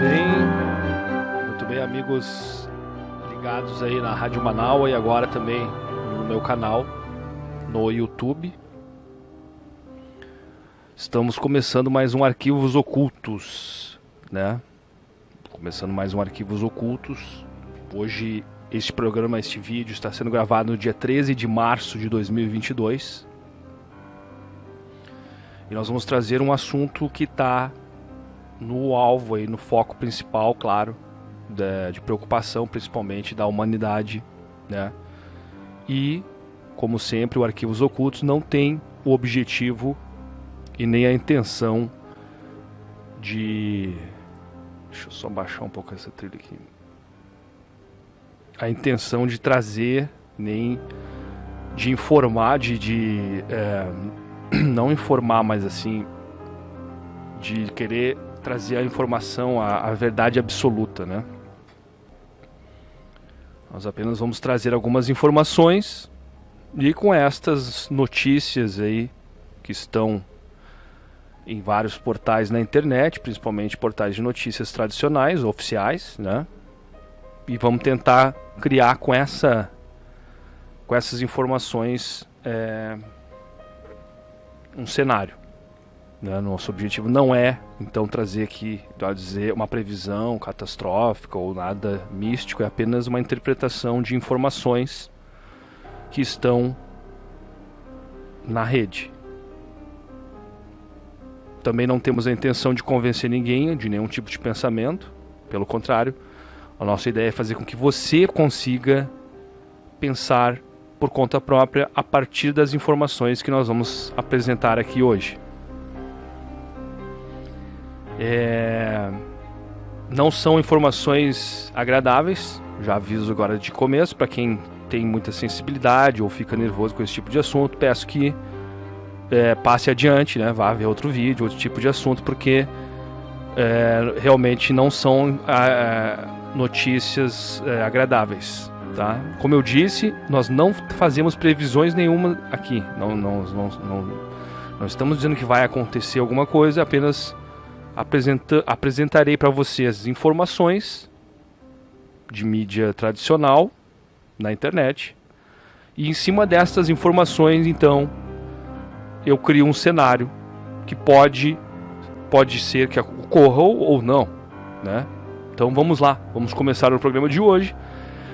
Muito bem, amigos ligados aí na Rádio Manaua e agora também no meu canal no YouTube. Estamos começando mais um Arquivos Ocultos, né? Começando mais um Arquivos Ocultos. Hoje este vídeo está sendo gravado no dia 13 de março de 2022. E nós vamos trazer um assunto que está no alvo, aí, no foco principal, claro, de preocupação, principalmente da humanidade, né? E, como sempre, o Arquivos Ocultos não tem o objetivo e nem a intenção de... Deixa eu só baixar um pouco essa trilha aqui. A intenção de trazer, nem de informar, não informar, mas assim, de querer trazer a informação, a verdade absoluta, né? Nós apenas vamos trazer algumas informações e com estas notícias aí que estão em vários portais na internet, principalmente portais de notícias tradicionais, oficiais, né? E vamos tentar criar com essas informações um cenário, né? Nosso objetivo não é então trazer aqui, dizer, uma previsão catastrófica ou nada místico, é apenas uma interpretação de informações que estão na rede. Também não temos a intenção de convencer ninguém de nenhum tipo de pensamento, pelo contrário, a nossa ideia é fazer com que você consiga pensar por conta própria a partir das informações que nós vamos apresentar aqui hoje. Não são informações agradáveis, já aviso agora de começo, para quem tem muita sensibilidade ou fica nervoso com esse tipo de assunto, peço que passe adiante, né? Vá ver outro vídeo, outro tipo de assunto, porque realmente não são notícias agradáveis, tá? Como eu disse, nós não fazemos previsões nenhuma aqui, não estamos dizendo que vai acontecer alguma coisa, apenas apresentarei para vocês informações de mídia tradicional na internet, e em cima destas informações, então, eu crio um cenário que pode ser que ocorra ou não, né? Então vamos lá, vamos começar o programa de hoje.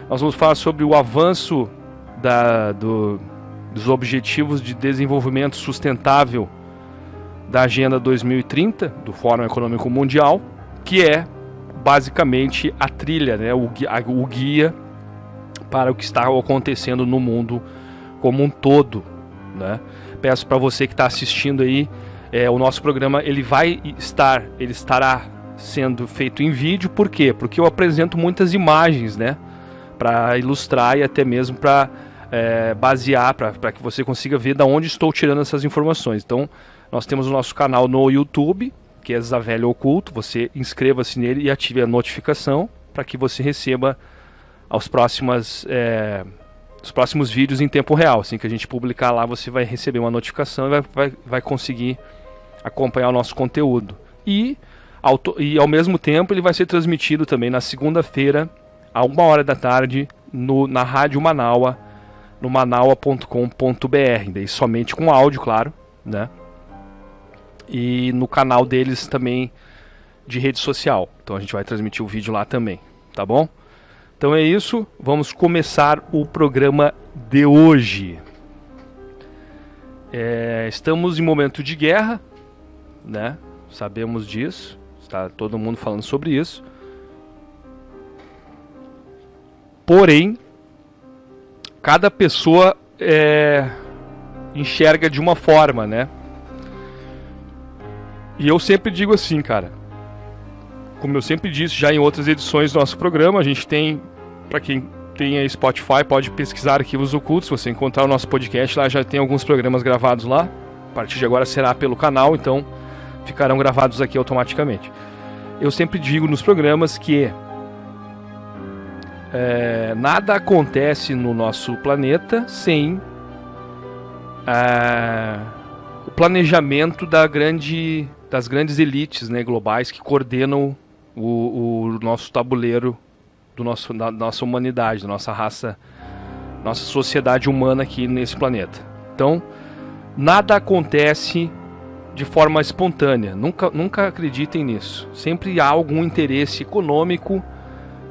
Nós vamos falar sobre o avanço dos Objetivos de Desenvolvimento Sustentável da Agenda 2030, do Fórum Econômico Mundial, que é basicamente a trilha, né, o guia para o que está acontecendo no mundo como um todo, né? Peço para você que está assistindo aí, o nosso programa ele estará sendo feito em vídeo. Por quê? Porque eu apresento muitas imagens, né, para ilustrar e até mesmo para basear, para que você consiga ver de onde estou tirando essas informações. Então, nós temos o nosso canal no YouTube, que é Zavelho Oculto. Você inscreva-se nele e ative a notificação para que você receba os próximos vídeos em tempo real. Assim que a gente publicar lá, você vai receber uma notificação e vai conseguir acompanhar o nosso conteúdo. E ao mesmo tempo ele vai ser transmitido também na segunda-feira, a 1h da tarde, na Rádio Manaua, no manaua.com.br. Daí somente com áudio, claro, né? E no canal deles também de rede social. Então a gente vai transmitir o vídeo lá também, tá bom? Então é isso, vamos começar o programa de hoje. Estamos em momento de guerra, né? Sabemos disso, está todo mundo falando sobre isso. Porém, cada pessoa enxerga de uma forma, né? E eu sempre digo assim, cara, como eu sempre disse já em outras edições do nosso programa, a gente tem, para quem tem a Spotify, pode pesquisar Arquivos Ocultos. Se você encontrar o nosso podcast lá, já tem alguns programas gravados lá. A partir de agora será pelo canal, então ficarão gravados aqui automaticamente. Eu sempre digo nos programas que nada acontece no nosso planeta sem o planejamento das grandes elites, né, globais que coordenam o nosso tabuleiro da nossa humanidade, da nossa raça, nossa sociedade humana aqui nesse planeta. Então, nada acontece de forma espontânea. Nunca acreditem nisso. Sempre há algum interesse econômico,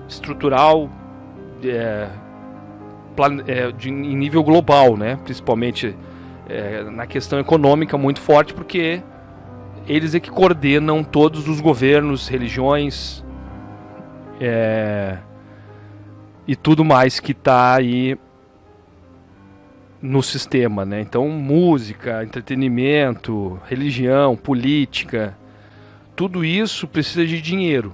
estrutural, em nível global, né? Principalmente na questão econômica muito forte, porque eles é que coordenam todos os governos, religiões e tudo mais que está aí no sistema, né? Então, música, entretenimento, religião, política, tudo isso precisa de dinheiro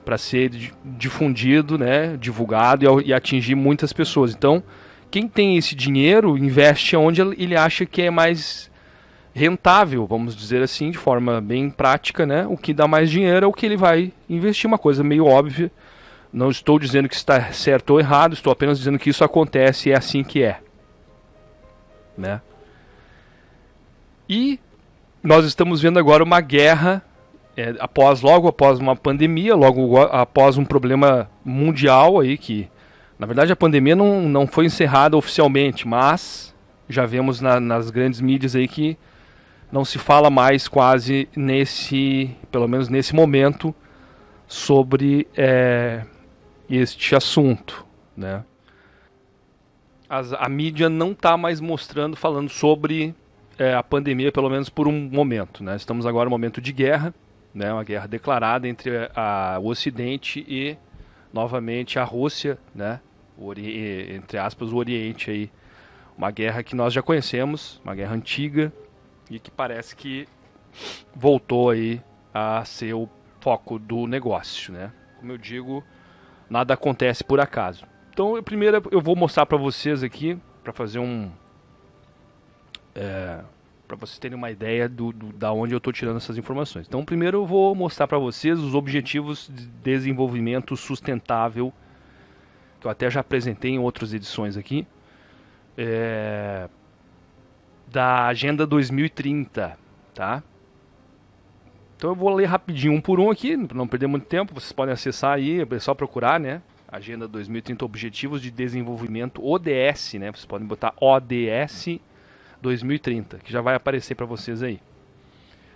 para ser difundido, né? Divulgado e atingir muitas pessoas. Então, quem tem esse dinheiro investe onde ele acha que é mais rentável, vamos dizer assim, de forma bem prática, né? O que dá mais dinheiro é o que ele vai investir, uma coisa meio óbvia. Não estou dizendo que está certo ou errado, estou apenas dizendo que isso acontece e é assim que é. Né? E nós estamos vendo agora uma guerra, logo após uma pandemia, logo após um problema mundial aí, que na verdade a pandemia não foi encerrada oficialmente, mas já vemos nas grandes mídias aí que não se fala mais quase pelo menos nesse momento, sobre este assunto, né? A mídia não está mais falando sobre a pandemia, pelo menos por um momento, né? Estamos agora em um momento de guerra, né? Uma guerra declarada entre o Ocidente e, novamente, a Rússia, né? Entre aspas, o Oriente aí. Uma guerra que nós já conhecemos, uma guerra antiga e que parece que voltou aí a ser o foco do negócio, né? Como eu digo, nada acontece por acaso. Então, primeiro eu vou mostrar para vocês aqui, para fazer para vocês terem uma ideia da onde eu estou tirando essas informações. Então, primeiro eu vou mostrar para vocês os objetivos de desenvolvimento sustentável, que eu até já apresentei em outras edições aqui, da Agenda 2030, tá? Então eu vou ler rapidinho um por um aqui, para não perder muito tempo. Vocês podem acessar aí, é só procurar, né? Agenda 2030, Objetivos de Desenvolvimento, ODS, né? Vocês podem botar ODS 2030, que já vai aparecer para vocês aí.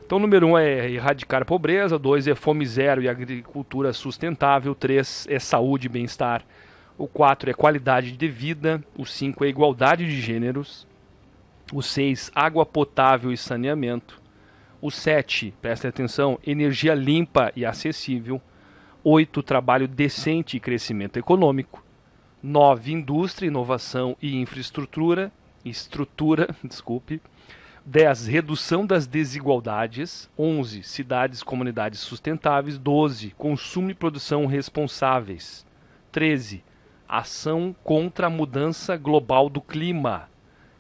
Então, o número 1 é erradicar a pobreza, 2 é fome zero e agricultura sustentável, 3 é saúde e bem-estar, o 4 é qualidade de vida, o 5 é igualdade de gêneros, o 6, água potável e saneamento, o 7, prestem atenção, energia limpa e acessível, 8, trabalho decente e crescimento econômico, 9, indústria, inovação e infraestrutura, 10, redução das desigualdades, 11, cidades e comunidades sustentáveis, 12, consumo e produção responsáveis, 13, ação contra a mudança global do clima,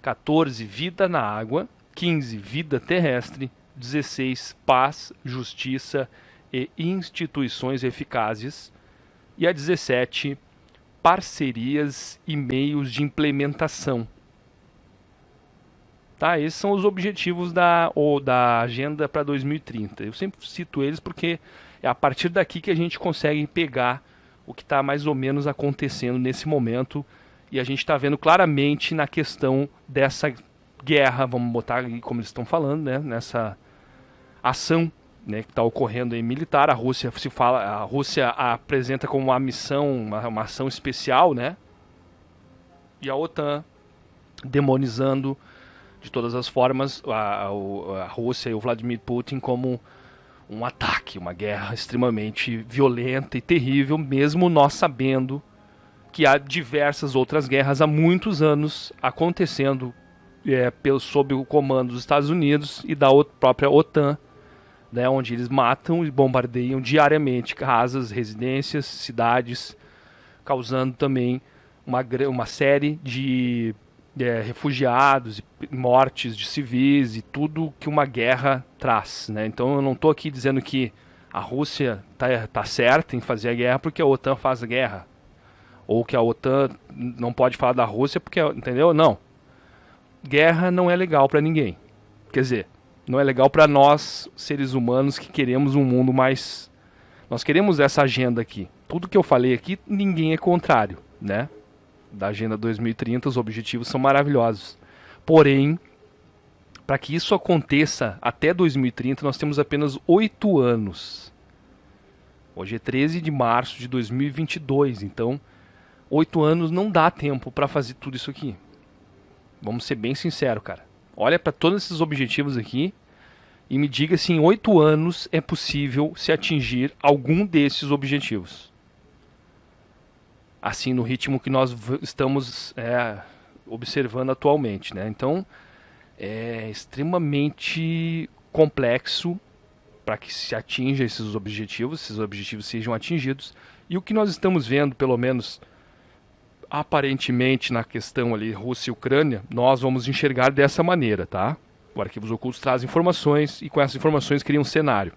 14, vida na água, 15, vida terrestre, 16, paz, justiça e instituições eficazes, e a 17, parcerias e meios de implementação. Tá? Esses são os objetivos da Agenda para 2030. Eu sempre cito eles porque é a partir daqui que a gente consegue pegar o que está mais ou menos acontecendo nesse momento, e a gente está vendo claramente na questão dessa guerra, vamos botar aí como eles estão falando, né? Nessa ação, né, que está ocorrendo em militar. A Rússia apresenta como uma missão, uma ação especial, né? E a OTAN demonizando de todas as formas a Rússia e o Vladimir Putin como um ataque, uma guerra extremamente violenta e terrível, mesmo nós sabendo que há diversas outras guerras há muitos anos acontecendo sob o comando dos Estados Unidos e da própria OTAN, né, onde eles matam e bombardeiam diariamente casas, residências, cidades, causando também uma série de refugiados, mortes de civis e tudo que uma guerra traz, né? Então eu não estou aqui dizendo que a Rússia tá certa em fazer a guerra porque a OTAN faz a guerra, ou que a OTAN não pode falar da Rússia porque, entendeu? Não. Guerra não é legal para ninguém. Quer dizer, não é legal para nós, seres humanos, que queremos um mundo mais Nós queremos essa agenda aqui. Tudo que eu falei aqui, ninguém é contrário, né? Da Agenda 2030, os objetivos são maravilhosos. Porém, para que isso aconteça até 2030, nós temos apenas 8 anos. Hoje é 13 de março de 2022, então 8 anos não dá tempo para fazer tudo isso aqui. Vamos ser bem sinceros, cara. Olha para todos esses objetivos aqui e me diga se em 8 anos é possível se atingir algum desses objetivos. Assim, no ritmo que nós estamos observando atualmente, né? Então, é extremamente complexo para que se atinja esses objetivos sejam atingidos. E o que nós estamos vendo, pelo menos aparentemente na questão ali Rússia e Ucrânia, nós vamos enxergar dessa maneira, tá? O Arquivos Ocultos traz informações e com essas informações cria um cenário.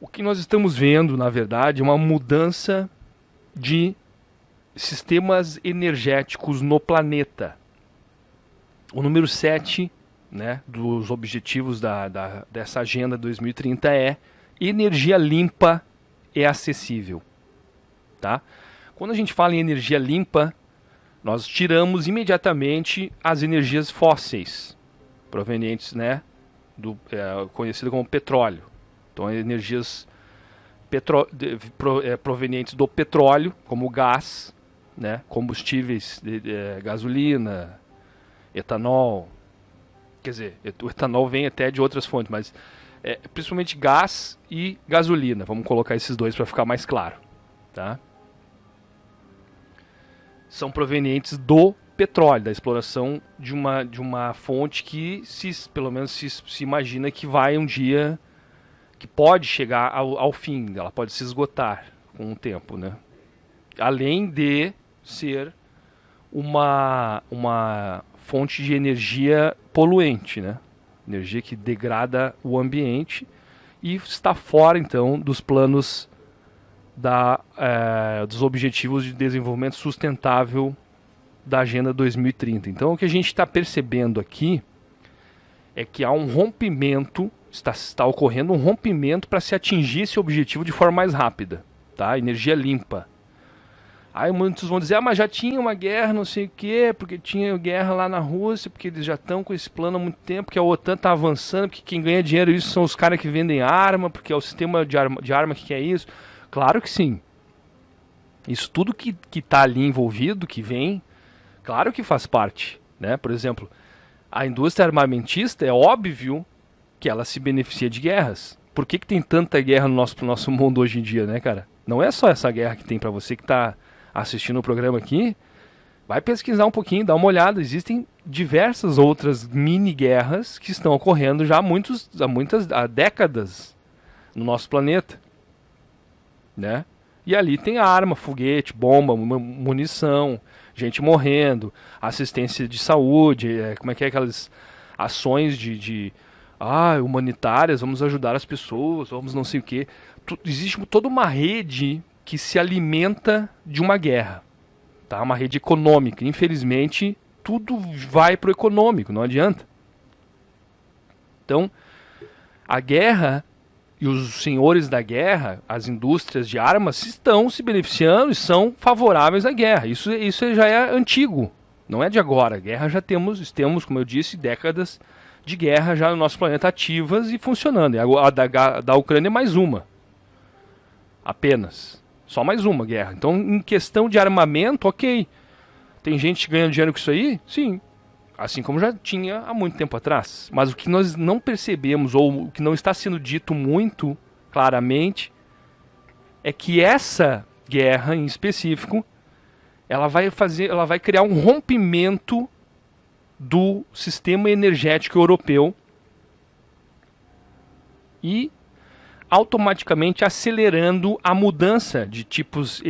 O que nós estamos vendo, na verdade, é uma mudança de sistemas energéticos no planeta. O número 7, né, dos objetivos dessa Agenda 2030 é energia limpa e acessível. Tá? Quando a gente fala em energia limpa, nós tiramos imediatamente as energias fósseis, provenientes, né, conhecido como petróleo. Então, energias provenientes do petróleo, como gás, né, combustíveis, gasolina, etanol. Quer dizer, o etanol vem até de outras fontes, mas principalmente gás e gasolina. Vamos colocar esses dois para ficar mais claro. Tá? São provenientes do petróleo, da exploração de uma fonte que pelo menos se imagina que vai um dia, que pode chegar ao fim, ela pode se esgotar com o tempo, né? Além de ser uma fonte de energia poluente, né? Energia que degrada o ambiente e está fora, então, dos planos dos Objetivos de Desenvolvimento Sustentável da Agenda 2030. Então, o que a gente está percebendo aqui é que há um rompimento, está ocorrendo um rompimento para se atingir esse objetivo de forma mais rápida, tá? Energia limpa. Aí muitos vão dizer, mas já tinha uma guerra, não sei o quê, porque tinha guerra lá na Rússia, porque eles já estão com esse plano há muito tempo, que a OTAN está avançando, porque quem ganha dinheiro isso são os caras que vendem arma, porque é o sistema de arma que quer isso. Claro que sim. Isso tudo que está ali envolvido, que vem, claro que faz parte, né? Por exemplo, a indústria armamentista é óbvio que ela se beneficia de guerras. Por que tem tanta guerra no nosso mundo hoje em dia, né, cara? Não é só essa guerra que tem. Para você que está assistindo o programa aqui, vai pesquisar um pouquinho, dá uma olhada. Existem diversas outras mini-guerras que estão ocorrendo já há décadas no nosso planeta, né? E ali tem arma, foguete, bomba, munição, gente morrendo, assistência de saúde, como é que é aquelas ações humanitárias, vamos ajudar as pessoas, vamos não sei o quê. Existe toda uma rede que se alimenta de uma guerra, tá? Uma rede econômica. Infelizmente, tudo vai para o econômico, não adianta. Então, a guerra e os senhores da guerra, as indústrias de armas, estão se beneficiando e são favoráveis à guerra. Isso já é antigo, não é de agora. Guerra já temos, como eu disse, décadas de guerra já no nosso planeta ativas e funcionando. A da Ucrânia é mais uma. Apenas. Só mais uma guerra. Então, em questão de armamento, ok. Tem gente ganhando dinheiro com isso aí? Sim. Assim como já tinha há muito tempo atrás. Mas o que nós não percebemos, ou o que não está sendo dito muito claramente, é que essa guerra em específico, ela vai criar um rompimento do sistema energético europeu e automaticamente acelerando a mudança de tipos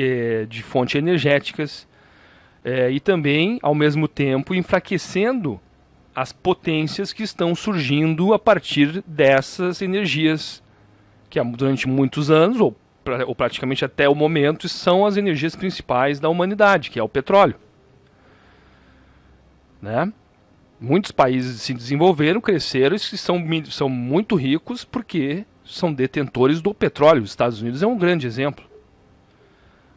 de fontes energéticas e também, ao mesmo tempo, enfraquecendo as potências que estão surgindo a partir dessas energias que durante muitos anos, ou praticamente até o momento, são as energias principais da humanidade, que é o petróleo. Né? Muitos países se desenvolveram, cresceram e são muito ricos porque são detentores do petróleo. Os Estados Unidos é um grande exemplo.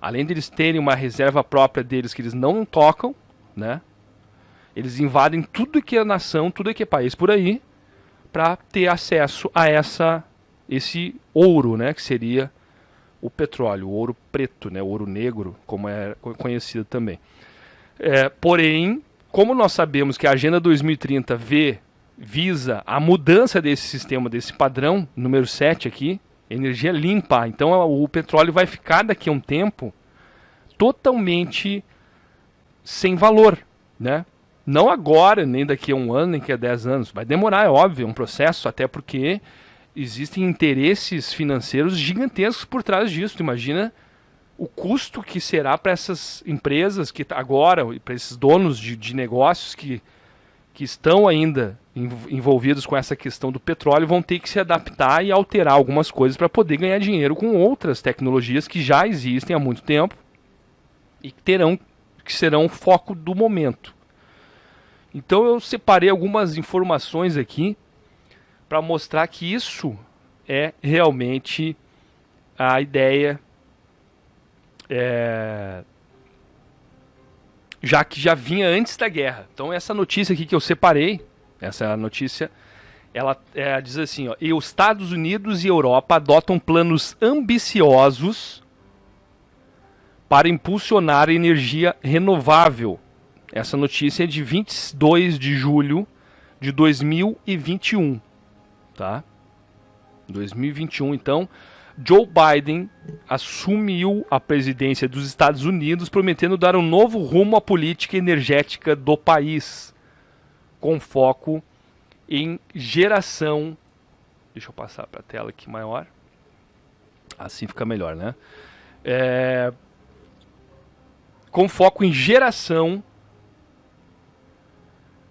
Além de eles terem uma reserva própria deles que eles não tocam, né? Eles invadem tudo que é nação, tudo que é país por aí, para ter acesso a esse ouro, né? Que seria o petróleo, o ouro preto, né? O ouro negro, como é conhecido também. Porém, como nós sabemos que a Agenda 2030 visa a mudança desse sistema, desse padrão, número 7 aqui, energia limpa. Então o petróleo vai ficar daqui a um tempo totalmente sem valor, né? Não agora, nem daqui a um ano, nem daqui a 10 anos. Vai demorar, é óbvio, é um processo, até porque existem interesses financeiros gigantescos por trás disso. Tu imagina o custo que será para essas empresas que agora, para esses donos de negócios que estão ainda envolvidos com essa questão do petróleo, vão ter que se adaptar e alterar algumas coisas para poder ganhar dinheiro com outras tecnologias que já existem há muito tempo e que serão o foco do momento. Então eu separei algumas informações aqui para mostrar que isso é realmente a ideia, já que já vinha antes da guerra. Então essa notícia aqui que eu separei, essa notícia, ela diz assim, ó, e os Estados Unidos e Europa adotam planos ambiciosos para impulsionar a energia renovável. Essa notícia é de 22 de julho de 2021, tá? 2021, então, Joe Biden assumiu a presidência dos Estados Unidos, prometendo dar um novo rumo à política energética do país, com foco em geração. Deixa eu passar para a tela aqui maior. Assim fica melhor, né? Com foco em geração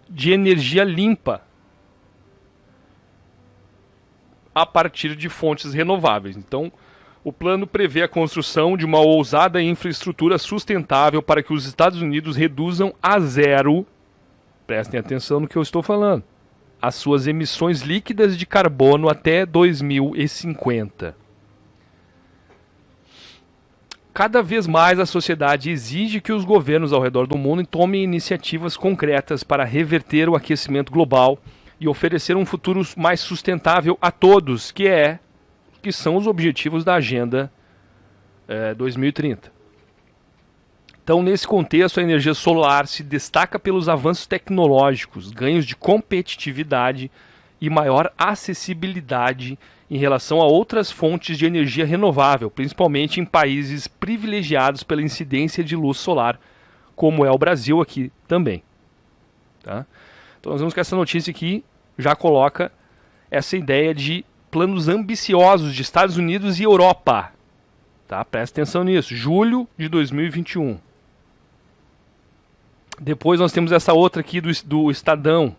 de energia limpa a partir de fontes renováveis. Então, o plano prevê a construção de uma ousada infraestrutura sustentável para que os Estados Unidos reduzam a zero, prestem atenção no que eu estou falando, as suas emissões líquidas de carbono até 2050. Cada vez mais a sociedade exige que os governos ao redor do mundo tomem iniciativas concretas para reverter o aquecimento global e oferecer um futuro mais sustentável a todos, que são os objetivos da Agenda 2030. Então, nesse contexto, a energia solar se destaca pelos avanços tecnológicos, ganhos de competitividade e maior acessibilidade em relação a outras fontes de energia renovável, principalmente em países privilegiados pela incidência de luz solar, como é o Brasil aqui também. Tá? Então nós vemos que essa notícia aqui já coloca essa ideia de planos ambiciosos de Estados Unidos e Europa. Tá? Presta atenção nisso. Julho de 2021. Depois nós temos essa outra aqui do Estadão.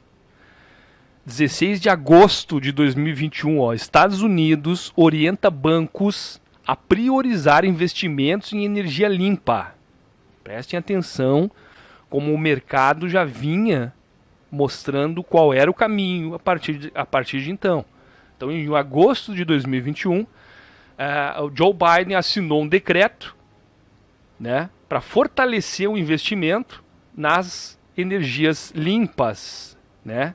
16 de agosto de 2021, ó, Estados Unidos orienta bancos a priorizar investimentos em energia limpa. Prestem atenção como o mercado já vinha mostrando qual era o caminho a partir de então. Então, em agosto de 2021, o Joe Biden assinou um decreto, né, para fortalecer o investimento nas energias limpas, né?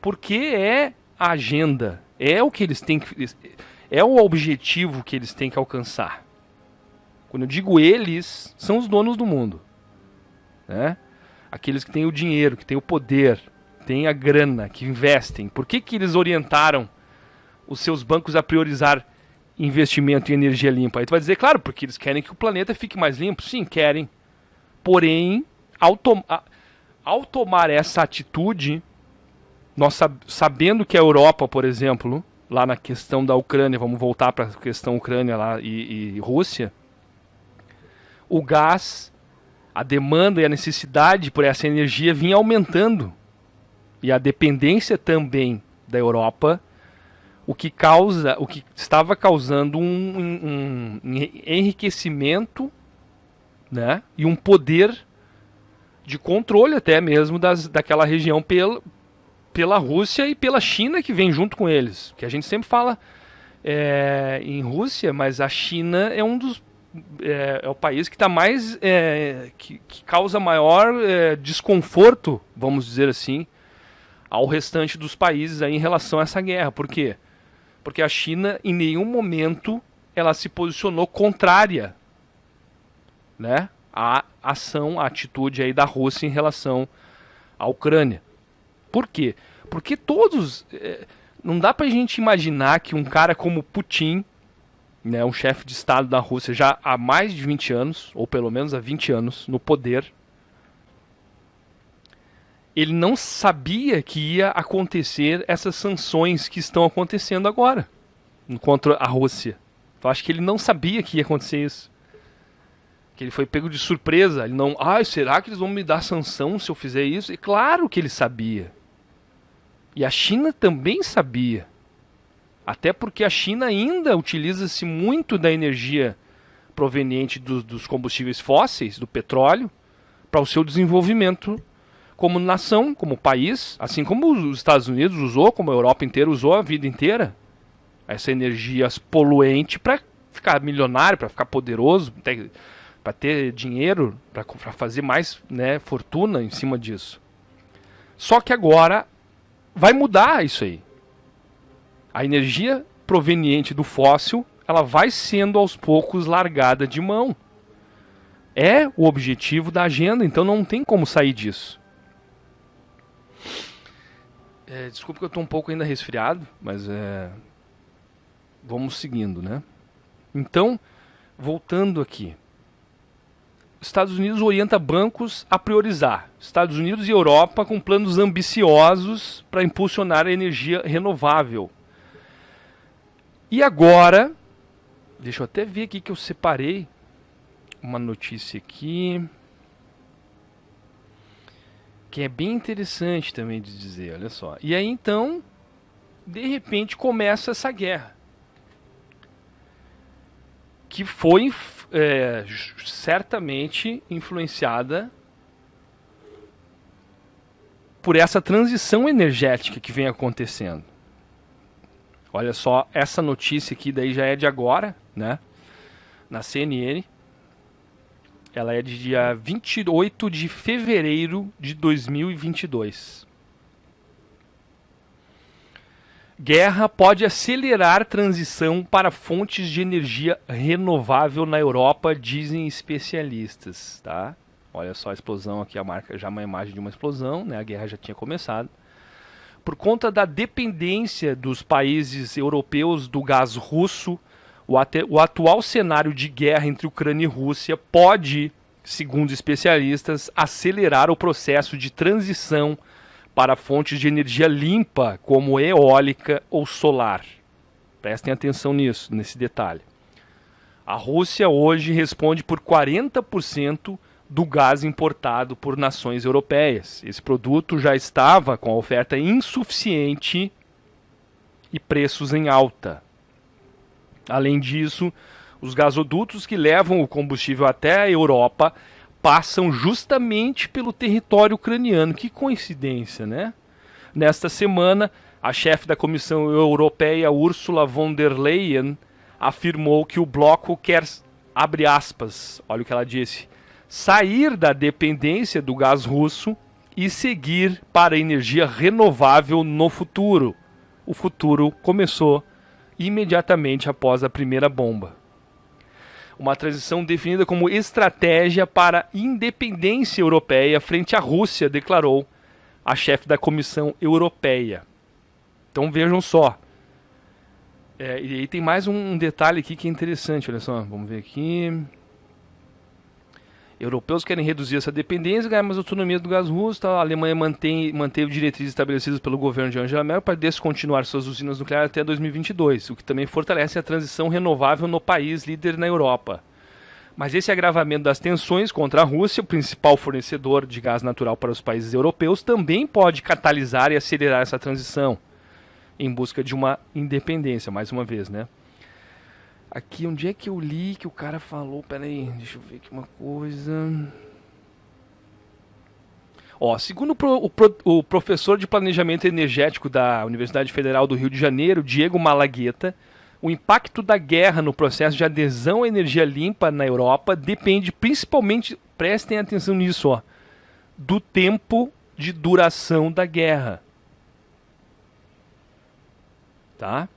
Porque é a agenda, é o que eles têm que, é o objetivo que eles têm que alcançar. Quando eu digo eles, são os donos do mundo, né? Aqueles que têm o dinheiro, que têm o poder, têm a grana, que investem. Por que eles orientaram os seus bancos a priorizar investimento em energia limpa? Aí tu vai dizer, claro, porque eles querem que o planeta fique mais limpo. Sim, querem. Porém, ao tomar essa atitude, nós sabendo que a Europa, por exemplo, lá na questão da Ucrânia, vamos voltar para a questão Ucrânia lá e Rússia, o gás, a demanda e a necessidade por essa energia vinha aumentando. E a dependência também da Europa, o que estava causando um enriquecimento, né, e um poder de controle até mesmo daquela região pela Rússia e pela China, que vem junto com eles. Que a gente sempre fala em Rússia, mas a China é um dos é o país que está mais que causa maior desconforto, vamos dizer assim, ao restante dos países aí em relação a essa guerra. Por quê? Porque a China em nenhum momento ela se posicionou contrária, né, à ação, à atitude aí da Rússia em relação à Ucrânia. Por quê? Porque todos não dá pra gente imaginar que um cara como Putin, né, um chefe de Estado da Rússia já há mais de 20 anos, ou pelo menos há 20 anos, no poder, ele não sabia que ia acontecer essas sanções que estão acontecendo agora contra a Rússia. Eu acho que ele não sabia que ia acontecer isso. Que ele foi pego de surpresa. Ele não... será que eles vão me dar sanção se eu fizer isso? E claro que ele sabia. E a China também sabia. Até porque a China ainda utiliza-se muito da energia proveniente dos combustíveis fósseis, do petróleo, para o seu desenvolvimento como nação, como país, assim como os Estados Unidos usou, como a Europa inteira usou a vida inteira. Essa energia poluente para ficar milionário, para ficar poderoso, para ter dinheiro, para fazer mais, né, fortuna em cima disso. Só que agora vai mudar isso aí. A energia proveniente do fóssil, ela vai sendo aos poucos largada de mão. É o objetivo da agenda, então não tem como sair disso. Desculpa que eu estou um pouco ainda resfriado, mas vamos seguindo, né? Então, voltando aqui. Estados Unidos orienta bancos a priorizar. Estados Unidos e Europa com planos ambiciosos para impulsionar a energia renovável. E agora, deixa eu até ver aqui que eu separei uma notícia aqui, que é bem interessante também de dizer, olha só. E aí então, de repente começa essa guerra. Que foi certamente influenciada por essa transição energética que vem acontecendo. Olha só, essa notícia aqui daí já é de agora, né? Na CNN. Ela é de dia 28 de fevereiro de 2022. Guerra pode acelerar transição para fontes de energia renovável na Europa, dizem especialistas, tá? Olha só a explosão aqui, a marca já uma imagem de uma explosão, né? A guerra já tinha começado. Por conta da dependência dos países europeus do gás russo, o atual cenário de guerra entre Ucrânia e Rússia pode, segundo especialistas, acelerar o processo de transição para fontes de energia limpa, como eólica ou solar. Prestem atenção nisso, nesse detalhe. A Rússia hoje responde por 40% do gás importado por nações europeias. Esse produto já estava com a oferta insuficiente e preços em alta. Além disso, os gasodutos que levam o combustível até a Europa passam justamente pelo território ucraniano. Que coincidência, né? Nesta semana, a chefe da Comissão Europeia, Ursula von der Leyen, afirmou que o bloco quer, abre aspas, olha o que ela disse, sair da dependência do gás russo e seguir para a energia renovável no futuro. O futuro começou imediatamente após a primeira bomba. Uma transição definida como estratégia para a independência europeia frente à Rússia, declarou a chefe da Comissão Europeia. Então vejam só. E aí tem mais um detalhe aqui que é interessante, olha só, vamos ver aqui. Europeus querem reduzir essa dependência, ganhar mais autonomia do gás russo. Tá? A Alemanha manteve diretrizes estabelecidas pelo governo de Angela Merkel para descontinuar suas usinas nucleares até 2022, o que também fortalece a transição renovável no país líder na Europa. Mas esse agravamento das tensões contra a Rússia, o principal fornecedor de gás natural para os países europeus, também pode catalisar e acelerar essa transição em busca de uma independência, mais uma vez, né? Aqui, onde é que eu li que o cara falou? Pera aí, deixa eu ver aqui uma coisa. Ó, segundo o professor de planejamento energético da Universidade Federal do Rio de Janeiro, Diego Malagueta, O impacto da guerra no processo de adesão à energia limpa na Europa depende principalmente, prestem atenção nisso, ó, do tempo de duração da guerra. Tá?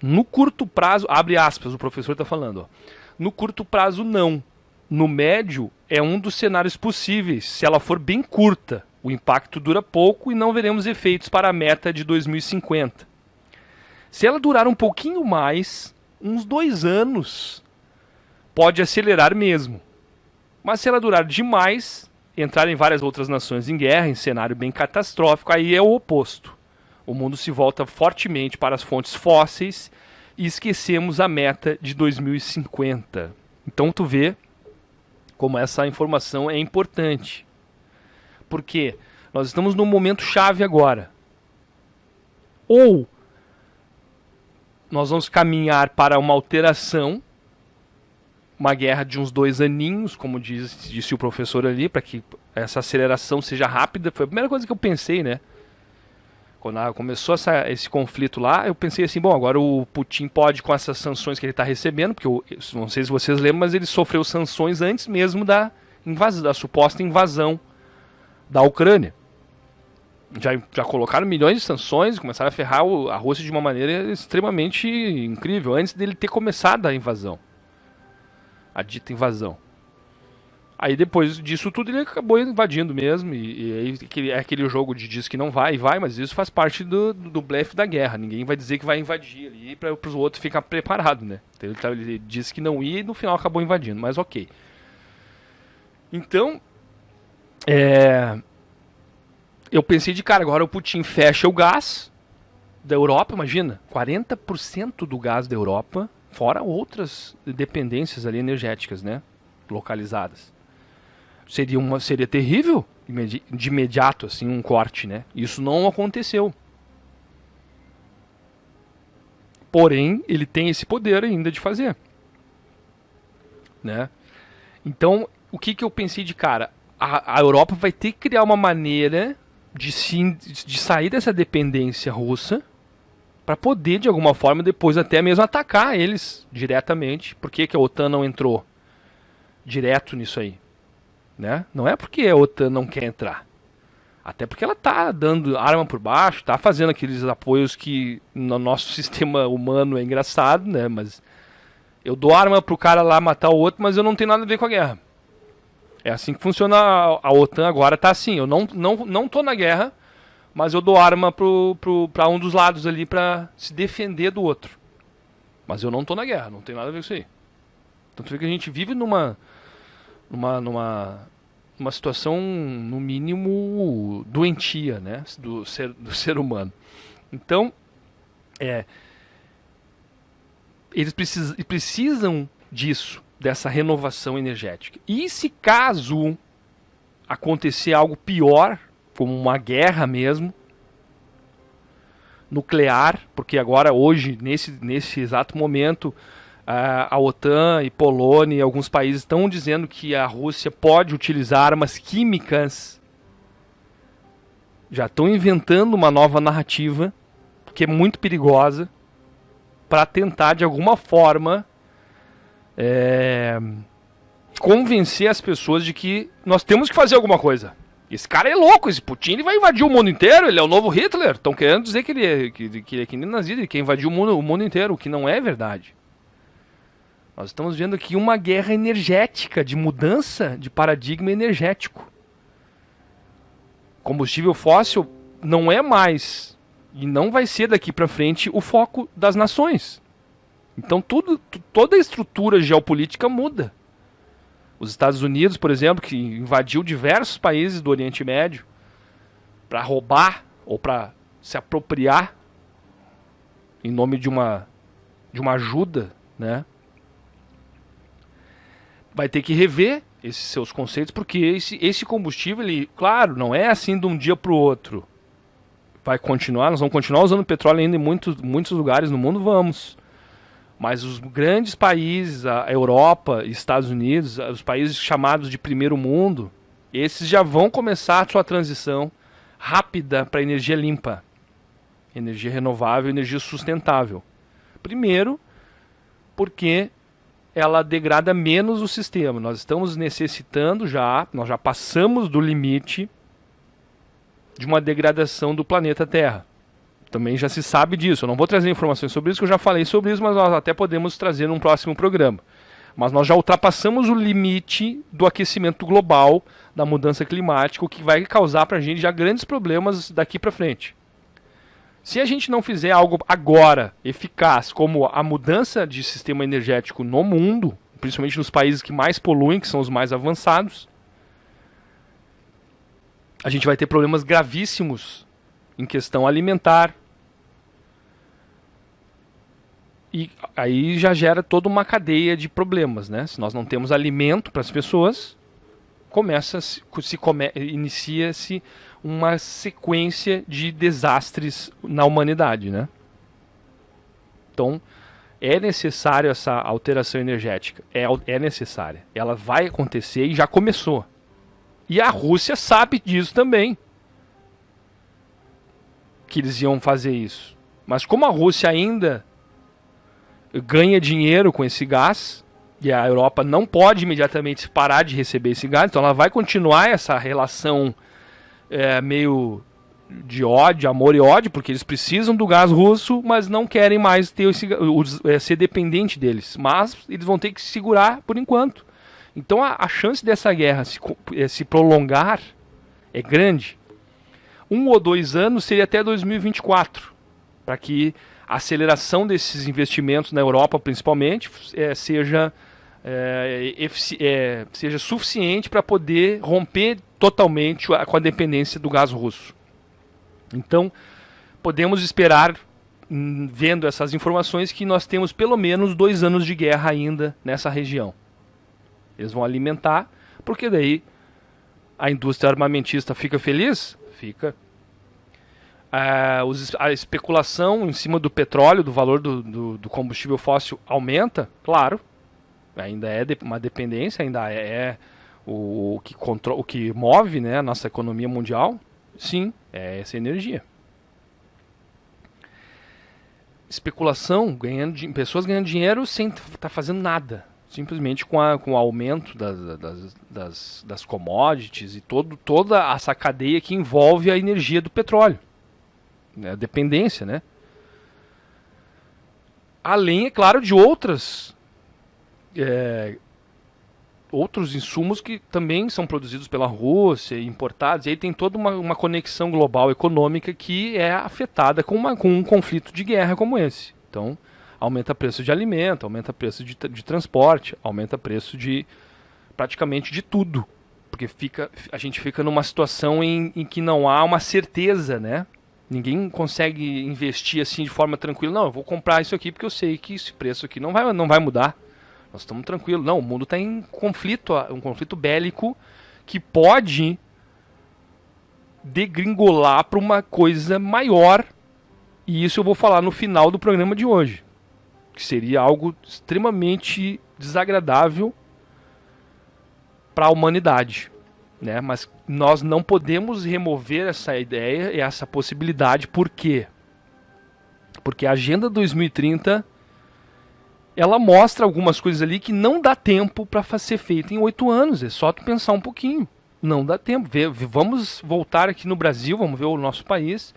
No curto prazo, abre aspas, o professor está falando, ó, no curto prazo não. No médio é um dos cenários possíveis. Se ela for bem curta, o impacto dura pouco e não veremos efeitos para a meta de 2050. Se ela durar um pouquinho mais, uns 2 anos, pode acelerar mesmo. Mas se ela durar demais, entrar em várias outras nações em guerra, em cenário bem catastrófico, aí é o oposto. O mundo se volta fortemente para as fontes fósseis e esquecemos a meta de 2050. Então tu vê como essa informação é importante. Porque nós estamos num momento chave agora. Ou nós vamos caminhar para uma alteração, uma guerra de uns 2 aninhos, como disse o professor ali, para que essa aceleração seja rápida. Foi a primeira coisa que eu pensei, né? Quando começou esse conflito lá, eu pensei assim, bom, agora o Putin pode, com essas sanções que ele está recebendo, porque não sei se vocês lembram, mas ele sofreu sanções antes mesmo da suposta invasão da Ucrânia. Já colocaram milhões de sanções, começaram a ferrar a Rússia de uma maneira extremamente incrível, antes dele ter começado a invasão. A dita invasão. Aí depois disso tudo ele acabou invadindo mesmo, e aí é aquele jogo de diz que não vai, mas isso faz parte do blefe da guerra. Ninguém vai dizer que vai invadir ali para os outros ficar preparados, né? Então, ele disse que não ia e no final acabou invadindo, mas ok. Então, eu pensei de cara, agora o Putin fecha o gás da Europa, imagina, 40% do gás da Europa, fora outras dependências ali energéticas, né? Localizadas. Seria terrível de imediato, assim, um corte, né? Isso não aconteceu. Porém, ele tem esse poder ainda de fazer, né? Então, o que eu pensei de cara? A Europa vai ter que criar uma maneira de sair dessa dependência russa para poder, de alguma forma, depois até mesmo atacar eles diretamente. Por que a OTAN não entrou direto nisso aí? Né? Não é porque a OTAN não quer entrar. Até porque ela está dando arma por baixo, está fazendo aqueles apoios que no nosso sistema humano é engraçado, né? Mas eu dou arma pro cara lá matar o outro, mas eu não tenho nada a ver com a guerra. É assim que funciona a OTAN agora, tá assim. Eu não tô na guerra, mas eu dou arma pra um dos lados ali pra se defender do outro. Mas eu não tô na guerra, não tem nada a ver com isso aí. Tanto é que a gente vive numa situação, no mínimo, doentia, né? Do ser humano. Então, eles precisam disso, dessa renovação energética. E se caso acontecer algo pior, como uma guerra mesmo, nuclear, porque agora, hoje, nesse exato momento, a OTAN e Polônia e alguns países estão dizendo que a Rússia pode utilizar armas químicas. Já estão inventando uma nova narrativa, que é muito perigosa, para tentar, de alguma forma, convencer as pessoas de que nós temos que fazer alguma coisa. Esse cara é louco, esse Putin, ele vai invadir o mundo inteiro, ele é o novo Hitler. Estão querendo dizer que ele é que nem nazista, ele quer invadir o mundo inteiro, o que não é verdade. Nós estamos vendo aqui uma guerra energética, de mudança de paradigma energético. Combustível fóssil não é mais, e não vai ser daqui para frente, o foco das nações. Então toda a estrutura geopolítica muda. Os Estados Unidos, por exemplo, que invadiu diversos países do Oriente Médio para roubar ou para se apropriar em nome de uma ajuda, né? Vai ter que rever esses seus conceitos, porque esse combustível, ele, claro, não é assim de um dia para o outro. Vai continuar, nós vamos continuar usando petróleo ainda em muitos lugares no mundo, vamos. Mas os grandes países, a Europa, Estados Unidos, os países chamados de primeiro mundo, esses já vão começar a sua transição rápida para energia limpa, energia renovável, energia sustentável. Primeiro, porque ela degrada menos o sistema. Nós estamos necessitando nós já passamos do limite de uma degradação do planeta Terra. Também já se sabe disso. Eu não vou trazer informações sobre isso, que eu já falei sobre isso, mas nós até podemos trazer num próximo programa. Mas nós já ultrapassamos o limite do aquecimento global, da mudança climática, o que vai causar para a gente já grandes problemas daqui para frente. Se a gente não fizer algo agora eficaz, como a mudança de sistema energético no mundo, principalmente nos países que mais poluem, que são os mais avançados, a gente vai ter problemas gravíssimos em questão alimentar. E aí já gera toda uma cadeia de problemas, né? Se nós não temos alimento para as pessoas, inicia-se uma sequência de desastres na humanidade, né? Então, é necessário essa alteração energética. É necessária. Ela vai acontecer e já começou. E a Rússia sabe disso também, que eles iam fazer isso. Mas como a Rússia ainda ganha dinheiro com esse gás, e a Europa não pode imediatamente parar de receber esse gás, então ela vai continuar essa relação meio de ódio, amor e ódio, porque eles precisam do gás russo, mas não querem mais ter ser dependente deles. Mas eles vão ter que se segurar por enquanto. Então a chance dessa guerra se prolongar é grande. 1 ou 2 anos seria até 2024, para que a aceleração desses investimentos na Europa, principalmente, seja suficiente para poder romper totalmente com a dependência do gás russo. Então, podemos esperar, vendo essas informações, que nós temos pelo menos 2 anos de guerra ainda nessa região. Eles vão alimentar, porque daí a indústria armamentista fica feliz? Fica. A especulação em cima do petróleo, do valor do combustível fóssil aumenta? Claro. Ainda é uma dependência, ainda é o que move, né, a nossa economia mundial. Sim, é essa energia. Especulação, pessoas ganhando dinheiro sem estar fazendo nada. Simplesmente com o aumento das commodities e toda essa cadeia que envolve a energia do petróleo. A dependência, né? Além, é claro, de outros insumos que também são produzidos pela Rússia e importados. E aí tem toda uma conexão global econômica que é afetada com um conflito de guerra como esse. Então, aumenta preço de alimento, aumenta preço de transporte, aumenta preço de praticamente de tudo. Porque a gente fica numa situação em que não há uma certeza, né? Ninguém consegue investir assim de forma tranquila. Não, eu vou comprar isso aqui porque eu sei que esse preço aqui não vai mudar. Nós estamos tranquilos. Não, o mundo está em conflito, um conflito bélico que pode degringolar para uma coisa maior. E isso eu vou falar no final do programa de hoje. Que seria algo extremamente desagradável para a humanidade, né? Mas nós não podemos remover essa ideia e essa possibilidade. Por quê? Porque a Agenda 2030 ela mostra algumas coisas ali que não dá tempo para ser feito em 8 anos. É só tu pensar um pouquinho. Não dá tempo. Vamos voltar aqui no Brasil, vamos ver o nosso país.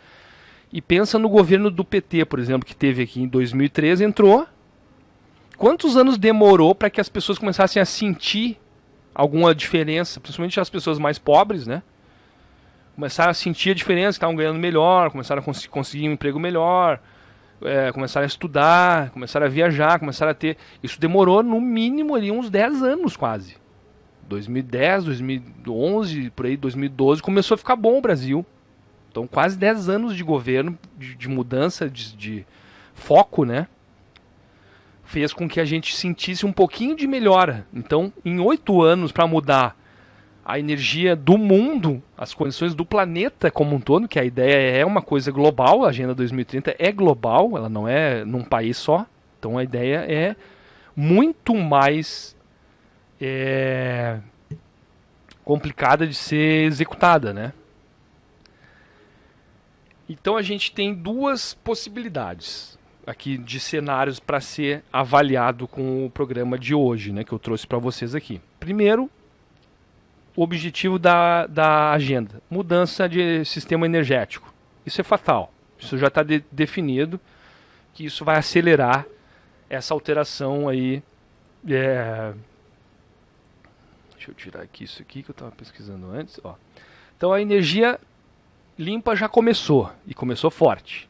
E pensa no governo do PT, por exemplo, que teve aqui em 2013, entrou. Quantos anos demorou para que as pessoas começassem a sentir alguma diferença, principalmente as pessoas mais pobres, né? Começaram a sentir a diferença, que estavam ganhando melhor, começaram a conseguir um emprego melhor, começaram a estudar, começaram a viajar, começaram a ter... Isso demorou no mínimo ali uns 10 anos quase. 2010, 2011, por aí, 2012, começou a ficar bom o Brasil. Então, quase 10 anos de governo, de mudança, de foco, né? Fez com que a gente sentisse um pouquinho de melhora. Então, em 8 anos, para mudar a energia do mundo, as condições do planeta como um todo, que a ideia é uma coisa global, a Agenda 2030 é global, ela não é num país só. Então, a ideia é muito mais complicada de ser executada, né? Então a gente tem duas possibilidades. aqui de cenários para ser avaliado com o programa de hoje, né, que eu trouxe para vocês aqui. Primeiro, o objetivo da agenda, mudança de sistema energético. Isso é fatal, isso já está definido, que isso vai acelerar essa alteração aí. Deixa eu tirar aqui isso aqui que eu estava pesquisando antes. Ó. Então a energia limpa já começou, e começou forte.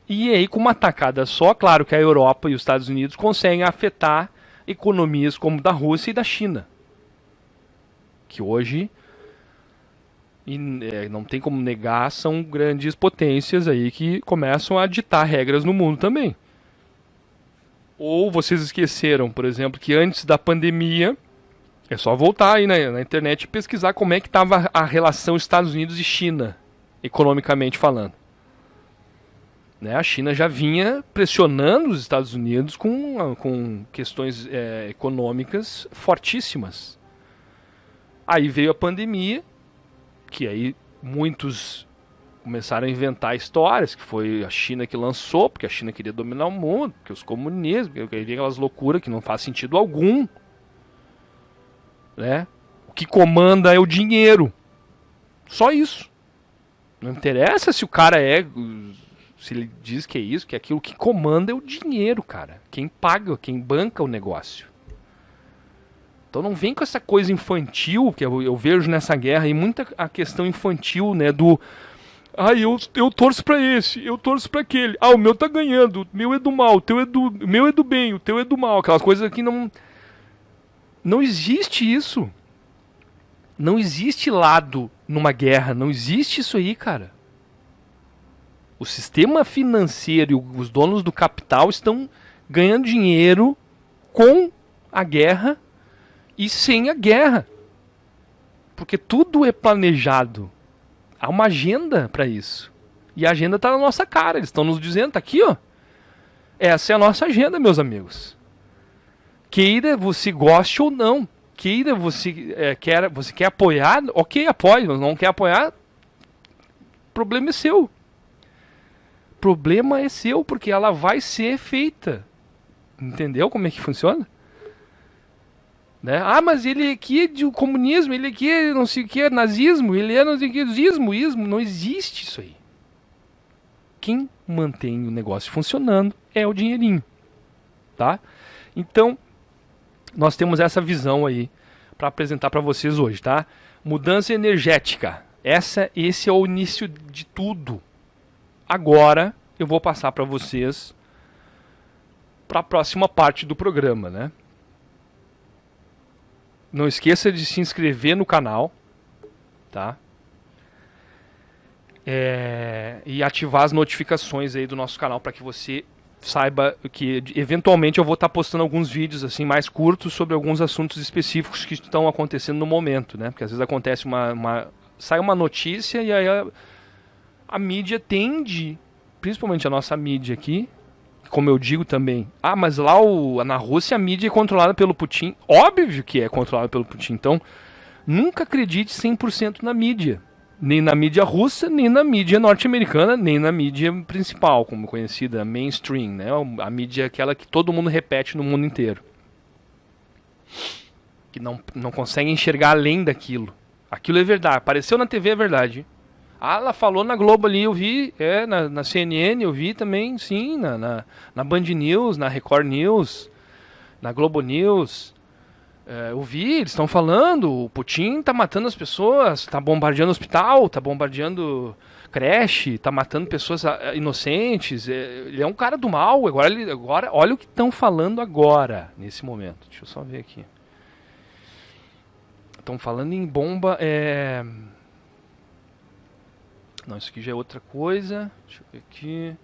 E aí com uma tacada só, claro que a Europa e os Estados Unidos conseguem afetar economias como da Rússia e da China. Que hoje, não tem como negar, são grandes potências aí que começam a ditar regras no mundo também. Ou vocês esqueceram, por exemplo, que antes da pandemia, é só voltar aí na internet e pesquisar como é que estava a relação Estados Unidos e China, economicamente falando. Né, a China já vinha pressionando os Estados Unidos com questões econômicas fortíssimas. Aí veio a pandemia, que aí muitos começaram a inventar histórias, que foi a China que lançou, porque a China queria dominar o mundo, porque os comunistas, porque aquelas loucuras que não faz sentido algum. Né? O que comanda é o dinheiro. Só isso. Não interessa se o cara se ele diz que é isso, que é aquilo, que comanda é o dinheiro, cara. Quem paga, quem banca o negócio. Então não vem com essa coisa infantil, que eu vejo nessa guerra, e muita a questão infantil, né, do... eu torço pra esse, eu torço pra aquele. O meu tá ganhando, o meu é do mal, o meu é do bem, o teu é do mal. Aquelas coisas que não... Não existe isso. Não existe lado numa guerra, não existe isso aí, cara. O sistema financeiro e os donos do capital estão ganhando dinheiro com a guerra e sem a guerra. Porque tudo é planejado. Há uma agenda para isso. E a agenda está na nossa cara. Eles estão nos dizendo, tá aqui, ó. Essa é a nossa agenda, meus amigos. Queira você goste ou não. Queira você quer apoiar, ok, apoie. Mas não quer apoiar, o problema é seu. Problema é seu, porque ela vai ser feita. Entendeu como é que funciona? Né? Mas ele aqui é do comunismo, ele aqui é não sei o que, é nazismo, ele é não sei o que, ismo, não existe isso aí. Quem mantém o negócio funcionando é o dinheirinho. Tá? Então, nós temos essa visão aí para apresentar para vocês hoje, tá? Mudança energética. Esse é o início de tudo. Agora eu vou passar para vocês para a próxima parte do programa, né? Não esqueça de se inscrever no canal, tá? E ativar as notificações aí do nosso canal para que você saiba que eventualmente eu vou estar postando alguns vídeos assim mais curtos sobre alguns assuntos específicos que estão acontecendo no momento, né? Porque às vezes acontece sai uma notícia e aí a mídia tende, principalmente a nossa mídia aqui, como eu digo também, mas lá na Rússia a mídia é controlada pelo Putin. Óbvio que é controlada pelo Putin. Então, nunca acredite 100% na mídia. Nem na mídia russa, nem na mídia norte-americana, nem na mídia principal, como conhecida, mainstream, né? A mídia é aquela que todo mundo repete no mundo inteiro. Que não consegue enxergar além daquilo. Aquilo é verdade. Apareceu na TV, é verdade. Ela falou na Globo ali, eu vi, na CNN eu vi também, sim, na Band News, na Record News, na Globo News. Eu vi, eles estão falando, o Putin tá matando as pessoas, tá bombardeando hospital, tá bombardeando creche, tá matando pessoas inocentes, ele é um cara do mal, agora olha o que estão falando agora, nesse momento. Deixa eu só ver aqui. Estão falando em bomba, Não, isso aqui já é outra coisa. Deixa eu ver aqui.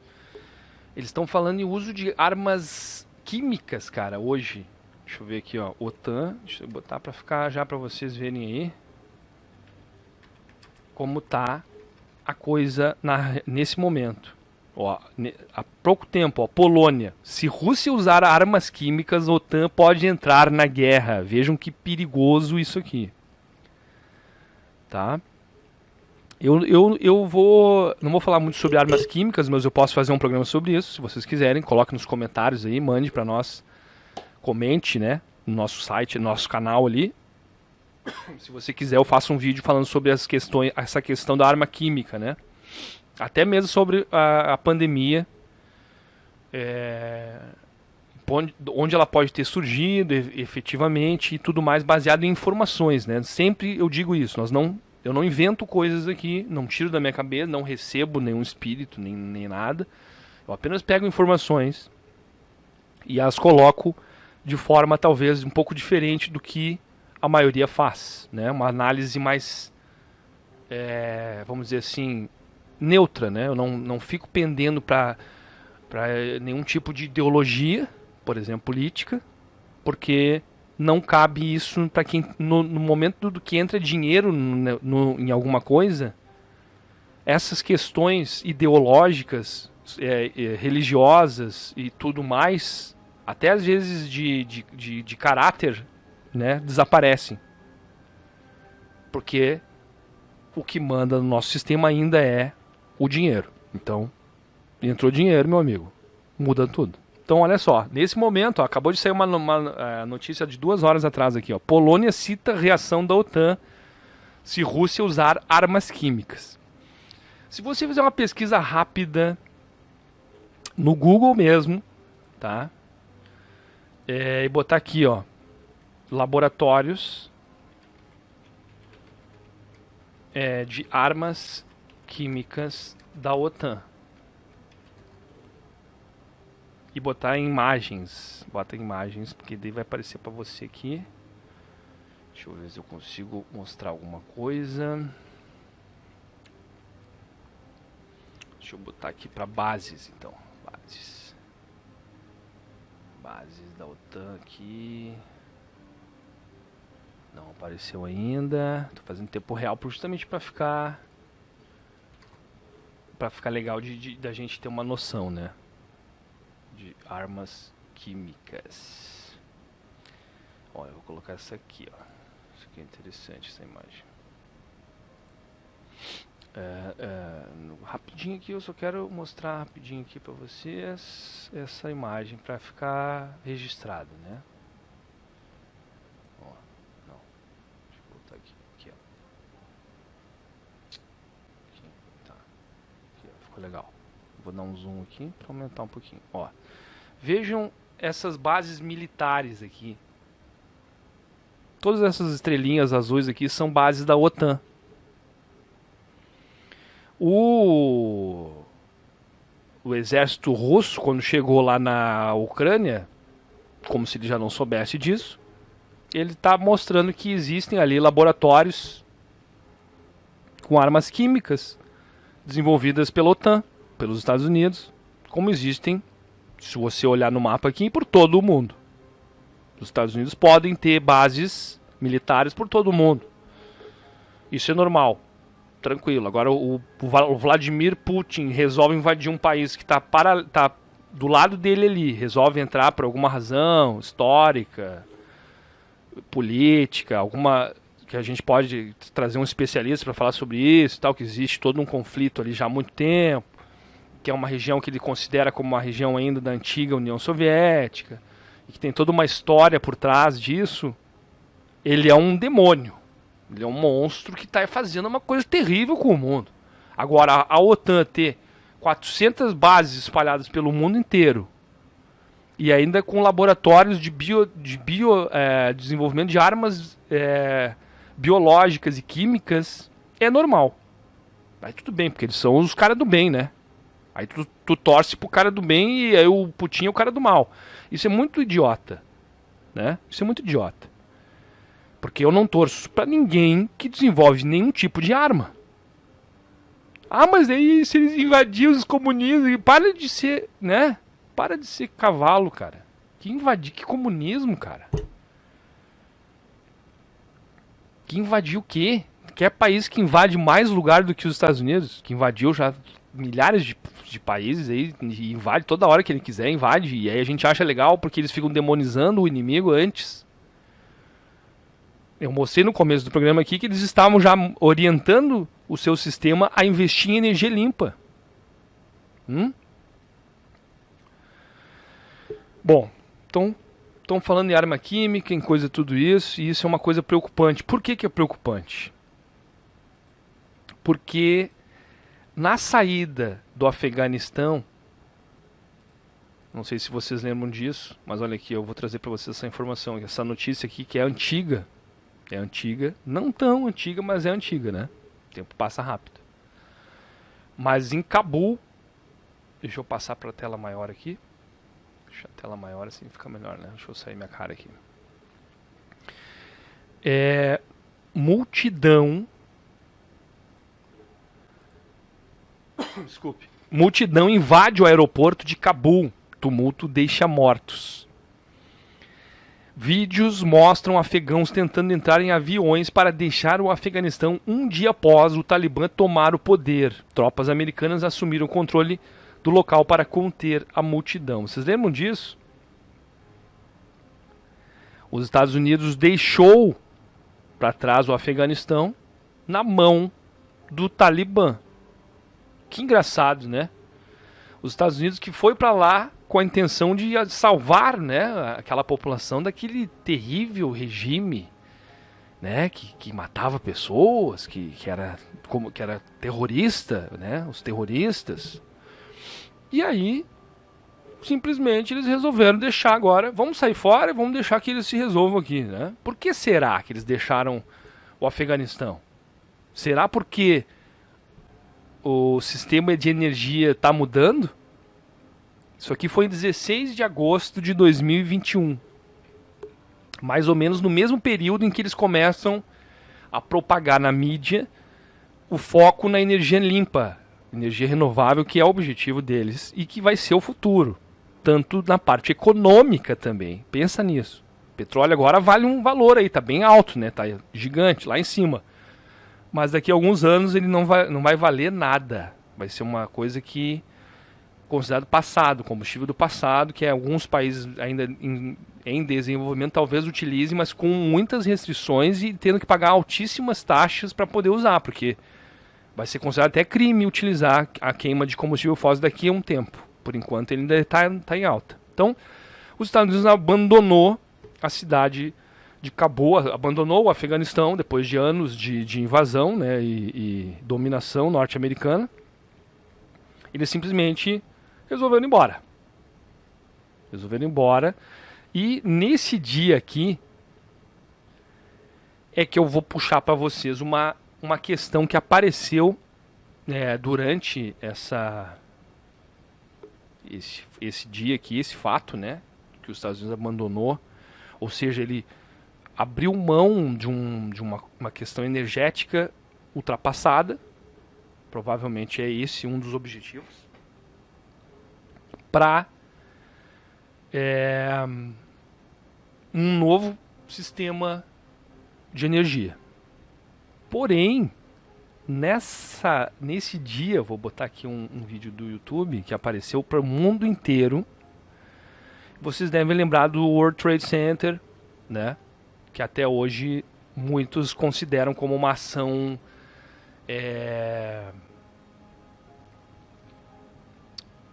Eles estão falando em uso de armas químicas, cara, hoje. Deixa eu ver aqui, ó. OTAN. Deixa eu botar pra ficar já pra vocês verem aí. Como tá a coisa nesse momento. Ó, há pouco tempo, ó, Polônia. Se Rússia usar armas químicas, a OTAN pode entrar na guerra. Vejam que perigoso isso aqui. Tá? Eu vou. Não vou falar muito sobre armas químicas, mas eu posso fazer um programa sobre isso. Se vocês quiserem, coloque nos comentários aí, mande pra nós. Comente, né? No nosso site, no nosso canal ali. Se você quiser, eu faço um vídeo falando sobre as questões, essa questão da arma química, né? Até mesmo sobre a pandemia. Onde ela pode ter surgido efetivamente e tudo mais, baseado em informações, né? Sempre eu digo isso, eu não invento coisas aqui, não tiro da minha cabeça, não recebo nenhum espírito, nem nada. Eu apenas pego informações e as coloco de forma talvez um pouco diferente do que a maioria faz, né? Uma análise mais, vamos dizer assim, neutra, né? Eu não fico pendendo para nenhum tipo de ideologia, por exemplo, política, porque não cabe isso para quem no momento do que entra dinheiro em alguma coisa, essas questões ideológicas, religiosas e tudo mais, até às vezes de caráter, né, desaparecem, porque o que manda no nosso sistema ainda é o dinheiro. Então, entrou dinheiro, meu amigo, muda tudo. Então, olha só, nesse momento, ó, acabou de sair uma notícia de 2 horas atrás aqui, ó. Polônia cita reação da OTAN se Rússia usar armas químicas. Se você fizer uma pesquisa rápida no Google mesmo, tá? E botar aqui, ó, laboratórios de armas químicas da OTAN. E botar em imagens. Bota imagens, porque daí vai aparecer pra você aqui. Deixa eu ver se eu consigo mostrar alguma coisa. Deixa eu botar aqui pra bases, então. Bases da OTAN aqui. Não apareceu ainda. Tô fazendo tempo real justamente pra ficar legal da gente ter uma noção, né? De armas químicas. Ó, eu vou colocar essa aqui, ó. Isso aqui é interessante, essa imagem. Rapidinho aqui, eu só quero mostrar rapidinho aqui pra vocês essa imagem pra ficar registrado, né? Ó, não. Deixa eu voltar aqui, ó. Aqui, tá. Aqui, ó, ficou legal. Vou dar um zoom aqui pra aumentar um pouquinho, ó. Vejam essas bases militares aqui. Todas essas estrelinhas azuis aqui são bases da OTAN. O exército russo, quando chegou lá na Ucrânia, como se ele já não soubesse disso, ele está mostrando que existem ali laboratórios com armas químicas desenvolvidas pela OTAN, pelos Estados Unidos, como existem, se você olhar no mapa aqui, por todo o mundo. Os Estados Unidos podem ter bases militares por todo o mundo. Isso é normal, tranquilo. Agora o Vladimir Putin resolve invadir um país que está do lado dele ali, resolve entrar por alguma razão histórica, política, alguma que a gente pode trazer um especialista para falar sobre isso, tal, que existe todo um conflito ali já há muito tempo, que é uma região que ele considera como uma região ainda da antiga União Soviética, e que tem toda uma história por trás disso. Ele é um demônio, ele é um monstro que está fazendo uma coisa terrível com o mundo. Agora, a OTAN ter 400 bases espalhadas pelo mundo inteiro, e ainda com laboratórios de desenvolvimento de armas biológicas e químicas, é normal. Aí tudo bem, porque eles são os caras do bem, né? Aí tu torce pro cara do bem e aí o Putin é o cara do mal. Isso é muito idiota, né? Isso é muito idiota. Porque eu não torço pra ninguém que desenvolve nenhum tipo de arma. Ah, mas aí se eles invadirem os comunistas, para de ser, né? Para de ser cavalo, cara. Que invadir, que comunismo, cara? Que invadir o quê? Quer país que invade mais lugar do que os Estados Unidos? Que invadiu já milhares de países aí, e invade toda hora que ele quiser, invade. E aí a gente acha legal porque eles ficam demonizando o inimigo antes. Eu mostrei no começo do programa aqui que eles estavam já orientando o seu sistema a investir em energia limpa. Bom, então estão falando em arma química, em coisa tudo isso, e isso é uma coisa preocupante. Por que é preocupante? Porque na saída do Afeganistão, não sei se vocês lembram disso, mas olha aqui, eu vou trazer para vocês essa informação, essa notícia aqui que é antiga, não tão antiga, mas é antiga, né? O tempo passa rápido. Mas em Cabul, deixa eu passar para a tela maior aqui, deixa a tela maior assim fica melhor, né? Deixa eu sair minha cara aqui. Multidão invade o aeroporto de Cabul. Tumulto deixa mortos. Vídeos mostram afegãos tentando entrar em aviões para deixar o Afeganistão um dia após o Talibã tomar o poder. Tropas americanas assumiram o controle do local para conter a multidão. Vocês lembram disso? Os Estados Unidos deixou para trás o Afeganistão na mão do Talibã. Que engraçado, né? Os Estados Unidos que foi para lá com a intenção de salvar, né, aquela população daquele terrível regime, né, que matava pessoas, que era terrorista, né, os terroristas. E aí, simplesmente eles resolveram deixar agora, vamos sair fora e vamos deixar que eles se resolvam aqui, né? Por que será que eles deixaram o Afeganistão? Será porque o sistema de energia está mudando? Isso aqui foi em 16 de agosto de 2021. Mais ou menos no mesmo período em que eles começam a propagar na mídia o foco na energia limpa, energia renovável, que é o objetivo deles e que vai ser o futuro. Tanto na parte econômica também. Pensa nisso. O petróleo agora vale um valor aí, tá bem alto, né? Tá gigante, lá em cima. Mas daqui a alguns anos ele não vai valer nada. Vai ser uma coisa que considerado passado, combustível do passado, que alguns países ainda em desenvolvimento talvez utilizem, mas com muitas restrições e tendo que pagar altíssimas taxas para poder usar, porque vai ser considerado até crime utilizar a queima de combustível fóssil daqui a um tempo. Por enquanto ele ainda está em alta. Então, os Estados Unidos abandonou a cidade de Cabul, abandonou o Afeganistão depois de anos de invasão, né, e dominação norte-americana. Eles simplesmente resolveram ir embora. E nesse dia aqui é que eu vou puxar para vocês uma questão que apareceu durante esse dia aqui, esse fato, né, que os Estados Unidos abandonou, ou seja, ele abriu mão de uma questão energética ultrapassada. Provavelmente é esse um dos objetivos, para um novo sistema de energia. Porém, nesse dia, vou botar aqui um vídeo do YouTube que apareceu para o mundo inteiro. Vocês devem lembrar do World Trade Center, né? Que até hoje muitos consideram como uma ação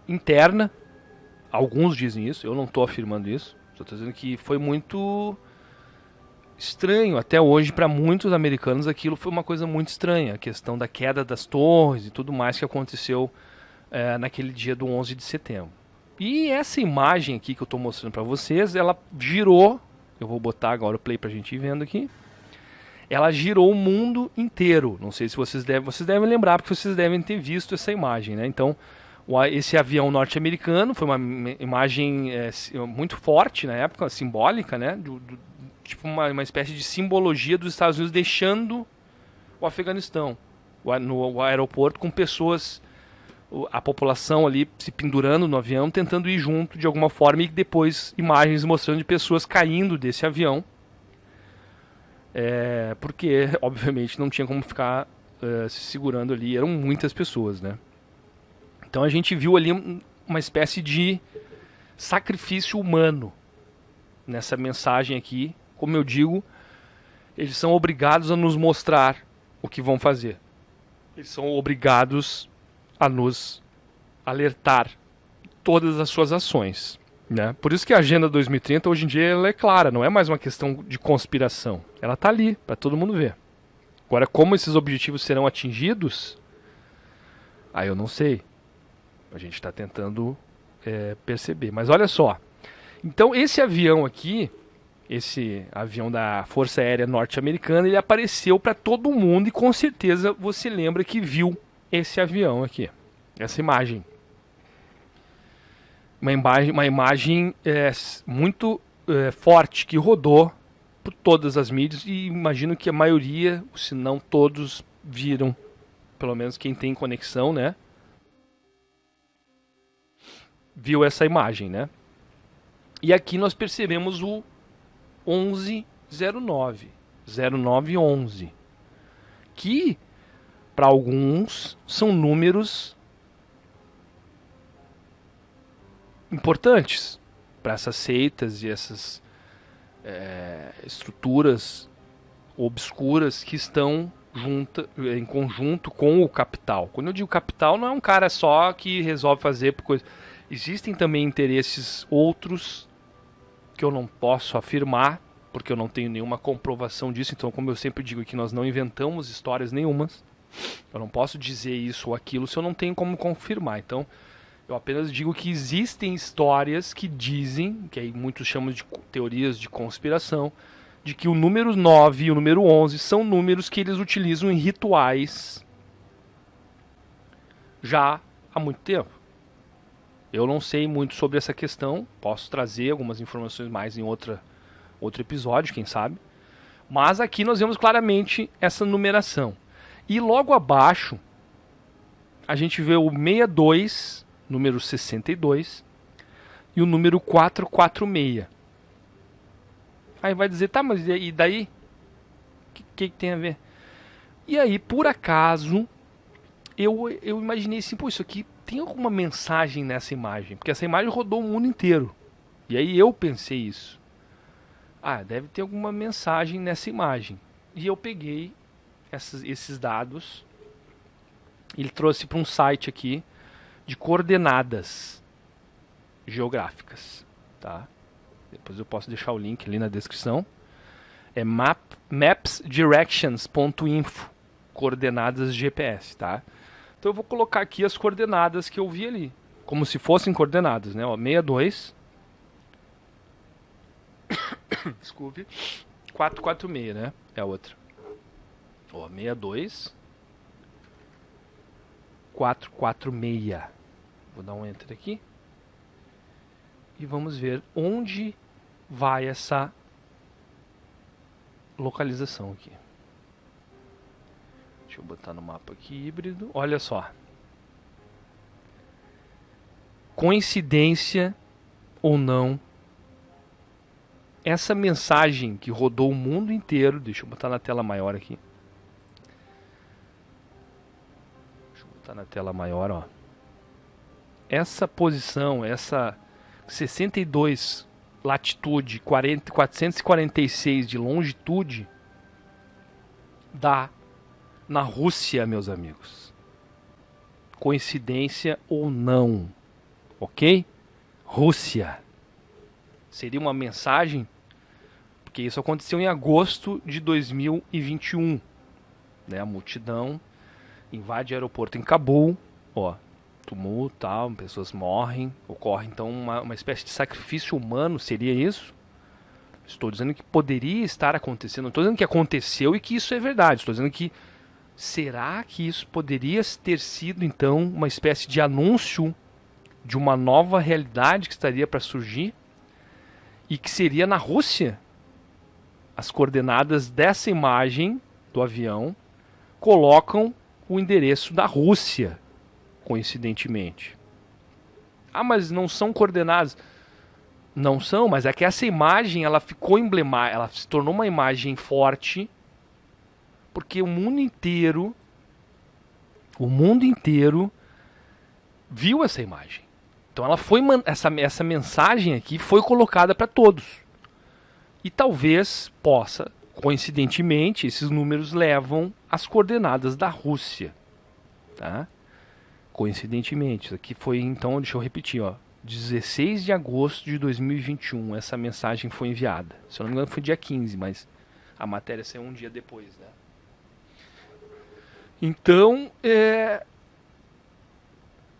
interna. Alguns dizem isso, eu não estou afirmando isso. Estou dizendo que foi muito estranho até hoje para muitos americanos. Aquilo foi uma coisa muito estranha, a questão da queda das torres e tudo mais que aconteceu naquele dia do 11 de setembro. E essa imagem aqui que eu estou mostrando para vocês, ela girou, eu vou botar agora o play para a gente ir vendo aqui. Ela girou o mundo inteiro. Não sei se vocês devem lembrar, porque vocês devem ter visto essa imagem, né? Então, esse avião norte-americano foi uma imagem muito forte na época, simbólica, né? Tipo uma espécie de simbologia dos Estados Unidos deixando o Afeganistão no aeroporto, com pessoas, a população ali se pendurando no avião, tentando ir junto de alguma forma, e depois imagens mostrando de pessoas caindo desse avião, porque obviamente não tinha como ficar se segurando ali, eram muitas pessoas, né? Então a gente viu ali uma espécie de sacrifício humano nessa mensagem aqui. Como eu digo, eles são obrigados a nos mostrar o que vão fazer. eles são obrigados a nos alertar todas as suas ações, né? Por isso que a Agenda 2030 hoje em dia ela é clara, não é mais uma questão de conspiração. Ela está ali para todo mundo ver. Agora, como esses objetivos serão atingidos, aí eu não sei. A gente está tentando perceber. Mas olha só. Então, esse avião aqui, esse avião da Força Aérea Norte-Americana, ele apareceu para todo mundo e com certeza você lembra que viu esse avião aqui. Essa imagem. Uma imagem muito forte que rodou por todas as mídias e imagino que a maioria, se não todos, viram, pelo menos quem tem conexão, né? Viu essa imagem, né? E aqui nós percebemos o 1109, 0911, que para alguns são números importantes para essas seitas e essas estruturas obscuras que estão em conjunto com o capital. Quando eu digo capital, não é um cara só que resolve fazer por coisa. Existem também interesses outros que eu não posso afirmar, porque eu não tenho nenhuma comprovação disso. Então, como eu sempre digo aqui, nós não inventamos histórias nenhumas. Eu não posso dizer isso ou aquilo se eu não tenho como confirmar. Então, eu apenas digo que existem histórias que dizem, que aí muitos chamam de teorias de conspiração, de que o número 9 e o número 11 são números que eles utilizam em rituais já há muito tempo. Eu não sei muito sobre essa questão, posso trazer algumas informações mais em outro episódio, quem sabe. Mas aqui nós vemos claramente essa numeração. E logo abaixo, a gente vê o 62, número 62, e o número 446. Aí vai dizer, tá, mas e daí? O que tem a ver? E aí, por acaso, eu imaginei assim, pô, isso aqui tem alguma mensagem nessa imagem? Porque essa imagem rodou o mundo inteiro. E aí eu pensei isso. Ah, deve ter alguma mensagem nessa imagem. E eu peguei esses dados. Ele trouxe para um site aqui de coordenadas geográficas, tá? Depois eu posso deixar o link ali na descrição. É mapsdirections.info, coordenadas GPS, tá? Então eu vou colocar aqui as coordenadas que eu vi ali, como se fossem coordenadas, né? Ó, 62 desculpe, 446, né? É a outra. Ó, 62 446. Vou dar um enter aqui. E vamos ver onde vai essa localização aqui. Deixa eu botar no mapa aqui híbrido. Olha só. Coincidência ou não, essa mensagem que rodou o mundo inteiro, deixa eu botar na tela maior aqui. Deixa eu botar na tela maior, ó. Essa posição, essa 62 latitude, 446 de longitude, dá na Rússia, meus amigos. Coincidência ou não, ok? Rússia. Seria uma mensagem, porque isso aconteceu em agosto de 2021, né? A multidão invade o aeroporto em Cabul, ó, tumulto, tal, pessoas morrem, ocorre então uma espécie de sacrifício humano, seria isso? Estou dizendo que poderia estar acontecendo, não estou dizendo que aconteceu e que isso é verdade, estou dizendo que será que isso poderia ter sido então uma espécie de anúncio de uma nova realidade que estaria para surgir e que seria na Rússia? As coordenadas dessa imagem do avião colocam o endereço da Rússia, coincidentemente. Ah, mas não são coordenadas. Não são, mas é que essa imagem ela ficou emblemática, ela se tornou uma imagem forte, porque o mundo inteiro viu essa imagem. Então ela foi essa mensagem aqui foi colocada para todos. E talvez possa, coincidentemente, esses números levam as coordenadas da Rússia. tá? Coincidentemente, isso aqui foi, então, deixa eu repetir, ó, 16 de agosto de 2021, essa mensagem foi enviada. Se eu não me engano foi dia 15, mas a matéria saiu um dia depois, né? Então,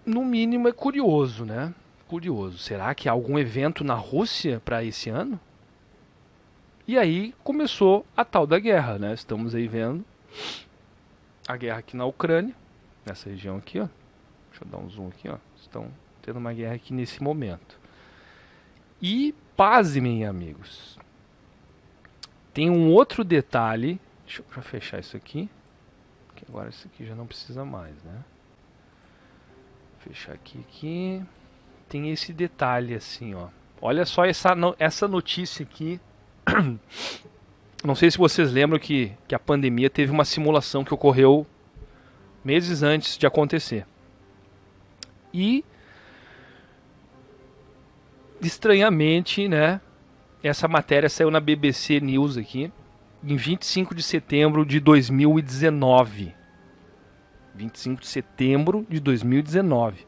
no mínimo é curioso, né? Curioso. Será que há algum evento na Rússia para esse ano? E aí começou a tal da guerra, né? Estamos aí vendo a guerra aqui na Ucrânia, nessa região aqui, ó. Deixa eu dar um zoom aqui, ó. Estão tendo uma guerra aqui nesse momento. E pasmem, amigos. Tem um outro detalhe. Deixa eu já fechar isso aqui. Que agora isso aqui já não precisa mais, né? Fechar aqui. Tem esse detalhe assim, ó. Olha só essa notícia aqui. Não sei se vocês lembram que a pandemia teve uma simulação que ocorreu meses antes de acontecer. E estranhamente, né, essa matéria saiu na BBC News aqui em 25 de setembro de 2019. 25 de setembro de 2019.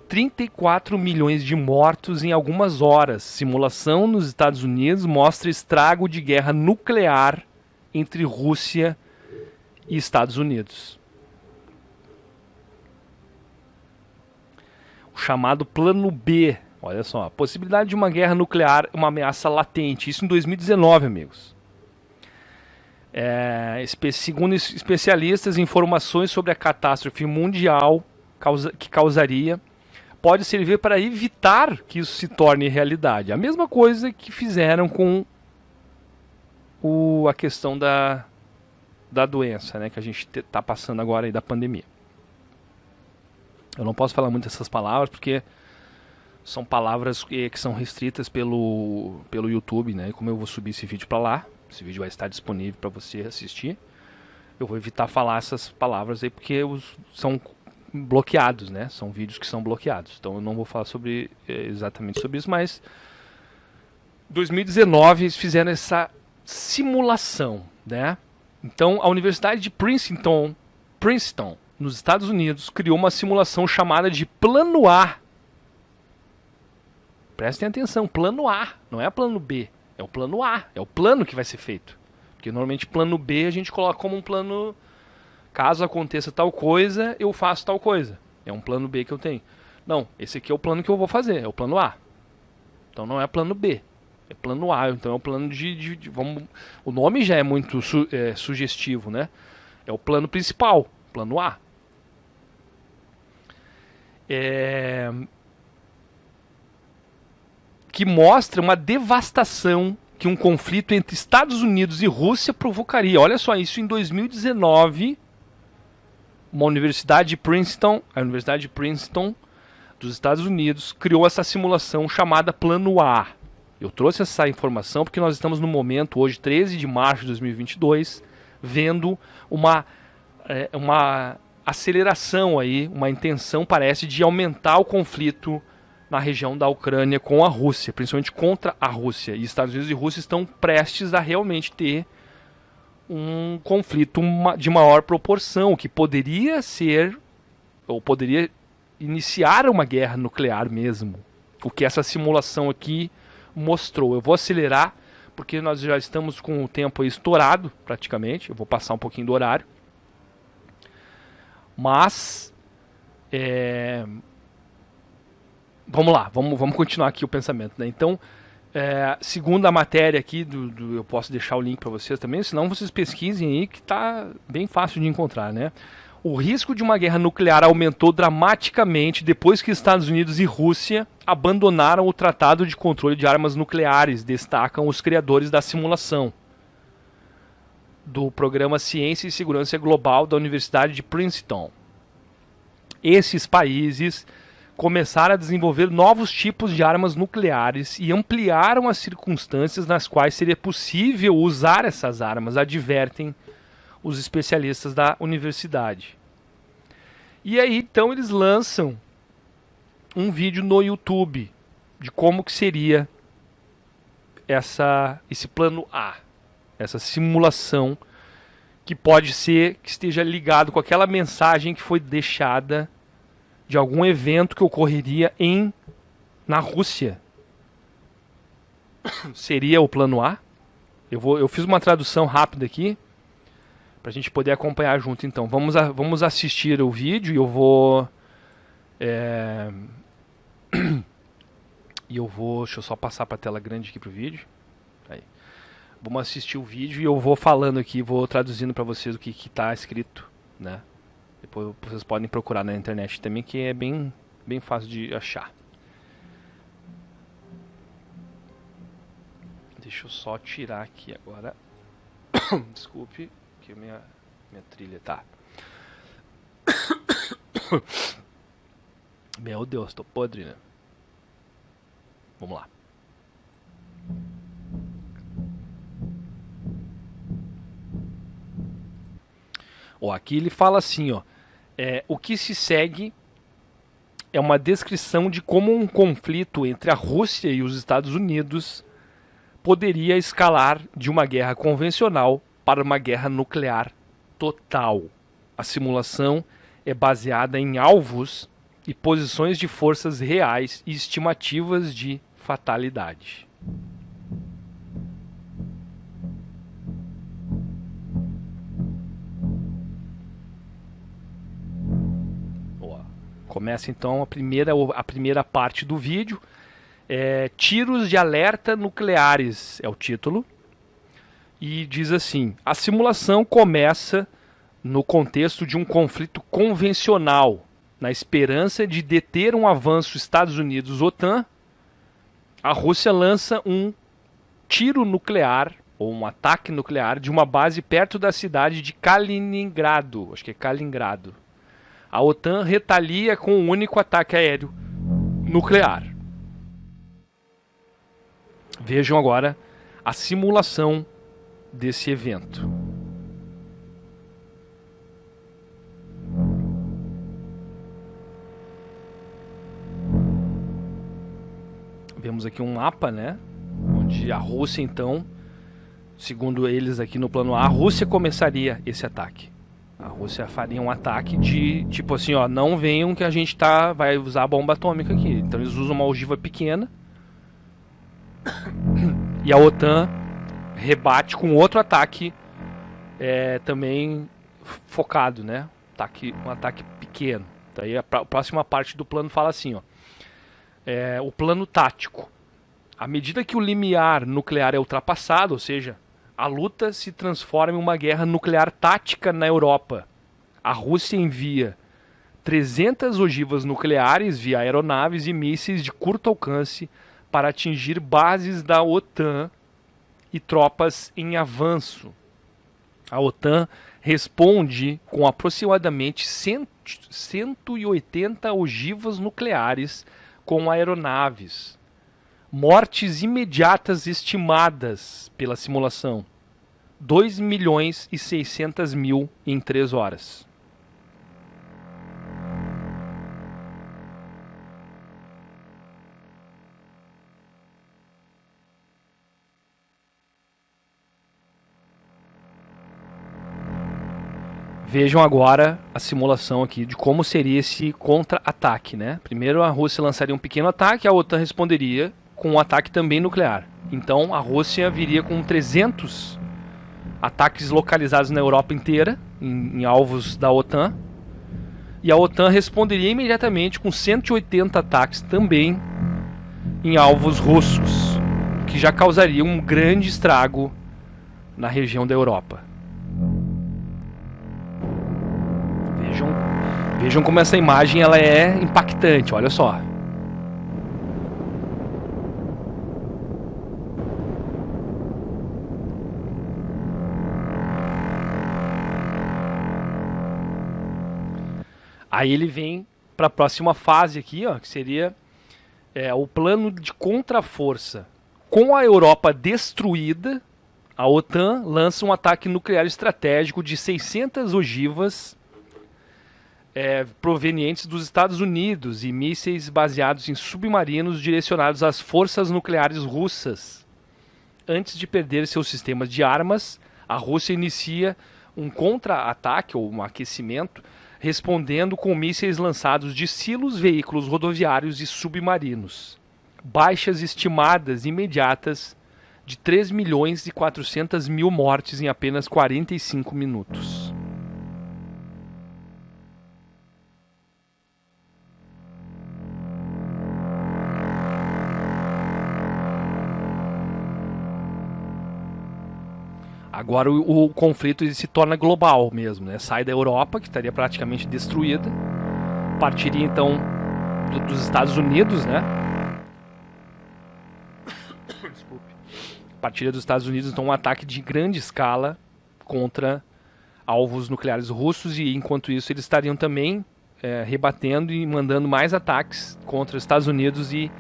34 milhões de mortos em algumas horas. Simulação nos Estados Unidos mostra estrago de guerra nuclear entre Rússia e Estados Unidos. O chamado Plano B. Olha só, a possibilidade de uma guerra nuclear, uma ameaça latente. Isso em 2019, amigos. Segundo especialistas, informações sobre a catástrofe mundial que causaria pode servir para evitar que isso se torne realidade. A mesma coisa que fizeram com a questão da doença, né, que a gente está passando agora aí, da pandemia. Eu não posso falar muito dessas palavras porque são palavras que são restritas pelo YouTube, né? E como eu vou subir esse vídeo para lá, esse vídeo vai estar disponível para você assistir, eu vou evitar falar essas palavras aí porque são bloqueados, né? São vídeos que são bloqueados. Então eu não vou falar exatamente sobre isso, mas 2019 eles fizeram essa simulação, né? Então a Universidade de Princeton, nos Estados Unidos, criou uma simulação chamada de Plano A. Prestem atenção, Plano A, não é Plano B, é o Plano A, é o plano que vai ser feito. Porque normalmente Plano B a gente coloca como um plano, caso aconteça tal coisa, eu faço tal coisa. É um plano B que eu tenho. Não, esse aqui é o plano que eu vou fazer, é o plano A. Então não é plano B, é plano A. Então é o plano o nome já é muito sugestivo, né? É o plano principal, plano A. Que mostra uma devastação que um conflito entre Estados Unidos e Rússia provocaria. Olha só, isso em 2019, uma universidade de Princeton, a Universidade de Princeton dos Estados Unidos, criou essa simulação chamada Plano A. Eu trouxe essa informação porque nós estamos no momento, hoje, 13 de março de 2022, vendo uma aceleração aí, uma intenção, parece, de aumentar o conflito na região da Ucrânia com a Rússia, principalmente contra a Rússia. E Estados Unidos e Rússia estão prestes a realmente ter um conflito de maior proporção, que poderia ser, ou poderia iniciar uma guerra nuclear mesmo. O que essa simulação aqui mostrou. Eu vou acelerar, porque nós já estamos com o tempo aí estourado, praticamente. Eu vou passar um pouquinho do horário. Mas vamos lá, vamos continuar aqui o pensamento, né? Então, segundo a matéria aqui, eu posso deixar o link para vocês também, senão vocês pesquisem aí que está bem fácil de encontrar, né? O risco de uma guerra nuclear aumentou dramaticamente depois que Estados Unidos e Rússia abandonaram o Tratado de Controle de Armas Nucleares, destacam os criadores da simulação do Programa Ciência e Segurança Global da Universidade de Princeton. Esses países começaram a desenvolver novos tipos de armas nucleares e ampliaram as circunstâncias nas quais seria possível usar essas armas, advertem os especialistas da universidade. E aí, então, eles lançam um vídeo no YouTube de como que seria esse plano A, essa simulação que pode ser que esteja ligado com aquela mensagem que foi deixada de algum evento que ocorreria na Rússia. Seria o plano A? Eu fiz uma tradução rápida aqui para a gente poder acompanhar junto. Então, vamos assistir o vídeo e eu vou... deixa eu só passar para a tela grande aqui para o vídeo. Aí. Vamos assistir o vídeo e eu vou falando aqui, vou traduzindo para vocês o que está escrito, né? Depois vocês podem procurar na internet também, que é bem fácil de achar. Deixa eu só tirar aqui agora. Desculpe, que minha trilha tá. Meu Deus, tô podre, né? Vamos lá. Aqui ele fala assim, o que se segue é uma descrição de como um conflito entre a Rússia e os Estados Unidos poderia escalar de uma guerra convencional para uma guerra nuclear total. A simulação é baseada em alvos e posições de forças reais e estimativas de fatalidade. Começa então a primeira parte do vídeo. Tiros de alerta nucleares é o título. E diz assim: a simulação começa no contexto de um conflito convencional, na esperança de deter um avanço Estados Unidos-OTAN. A Rússia lança um tiro nuclear, ou um ataque nuclear, de uma base perto da cidade de Kaliningrado. Acho que é Kaliningrado. A OTAN retalia com um único ataque aéreo nuclear. Vejam agora a simulação desse evento. Vemos aqui um mapa, né? Onde a Rússia, então, segundo eles aqui no plano A, a Rússia começaria esse ataque. A Rússia faria um ataque de, tipo assim, não venham que a gente vai usar a bomba atômica aqui. Então eles usam uma ogiva pequena. E a OTAN rebate com outro ataque também focado, né? Um ataque pequeno. Daí a próxima parte do plano fala assim, o plano tático. À medida que o limiar nuclear é ultrapassado, ou seja, a luta se transforma em uma guerra nuclear tática na Europa. A Rússia envia 300 ogivas nucleares via aeronaves e mísseis de curto alcance para atingir bases da OTAN e tropas em avanço. A OTAN responde com aproximadamente 180 ogivas nucleares com aeronaves. Mortes imediatas estimadas pela simulação: 2.600.000 em 3 horas. Vejam agora a simulação aqui de como seria esse contra-ataque, né? Primeiro a Rússia lançaria um pequeno ataque, a OTAN responderia com um ataque também nuclear. Então a Rússia viria com 300 ataques localizados na Europa inteira, em alvos da OTAN. E a OTAN responderia imediatamente com 180 ataques também em alvos russos, que já causaria um grande estrago na região da Europa. Vejam como essa imagem ela é impactante, olha só. Aí ele vem para a próxima fase aqui, que seria o plano de contraforça. Com a Europa destruída, a OTAN lança um ataque nuclear estratégico de 600 ogivas provenientes dos Estados Unidos e mísseis baseados em submarinos direcionados às forças nucleares russas. Antes de perder seus sistemas de armas, a Rússia inicia um contra-ataque ou um aquecimento, respondendo com mísseis lançados de silos, veículos rodoviários e submarinos. Baixas estimadas imediatas de 3.400.000 mortes em apenas 45 minutos. Agora o conflito se torna global mesmo, né? Sai da Europa, que estaria praticamente destruída, partiria então dos Estados Unidos, né? Desculpe. Partiria dos Estados Unidos, então um ataque de grande escala contra alvos nucleares russos, e enquanto isso eles estariam também rebatendo e mandando mais ataques contra os Estados Unidos e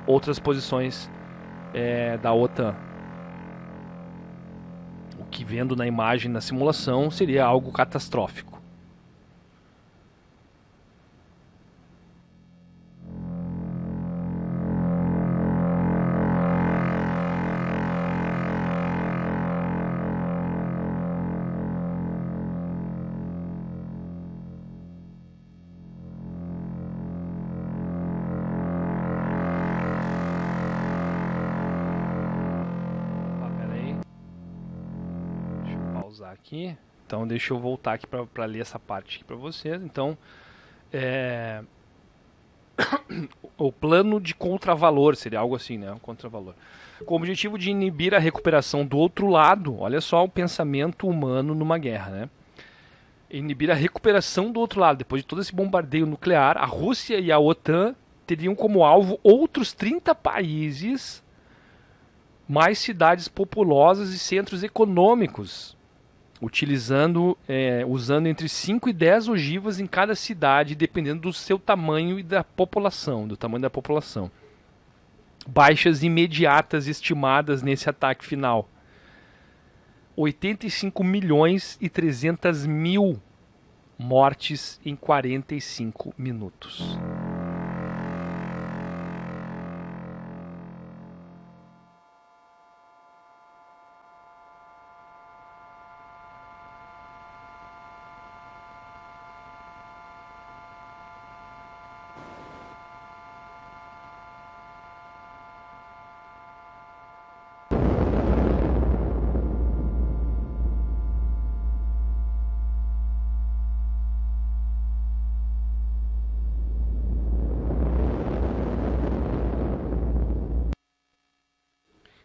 outras posições da OTAN. Que vendo na imagem, na simulação, seria algo catastrófico. Aqui. Então deixa eu voltar aqui para ler essa parte para vocês. Então o plano de contravalor seria algo assim, né? Um contravalor. Com o objetivo de inibir a recuperação do outro lado. Olha só o pensamento humano numa guerra, né? Inibir a recuperação do outro lado. Depois de todo esse bombardeio nuclear, a Rússia e a OTAN teriam como alvo outros 30 países, mais cidades populosas e centros econômicos, usando entre 5 e 10 ogivas em cada cidade, dependendo do seu tamanho e da população, do tamanho da população. Baixas imediatas estimadas nesse ataque final: 85.300.000 mortes em 45 minutos.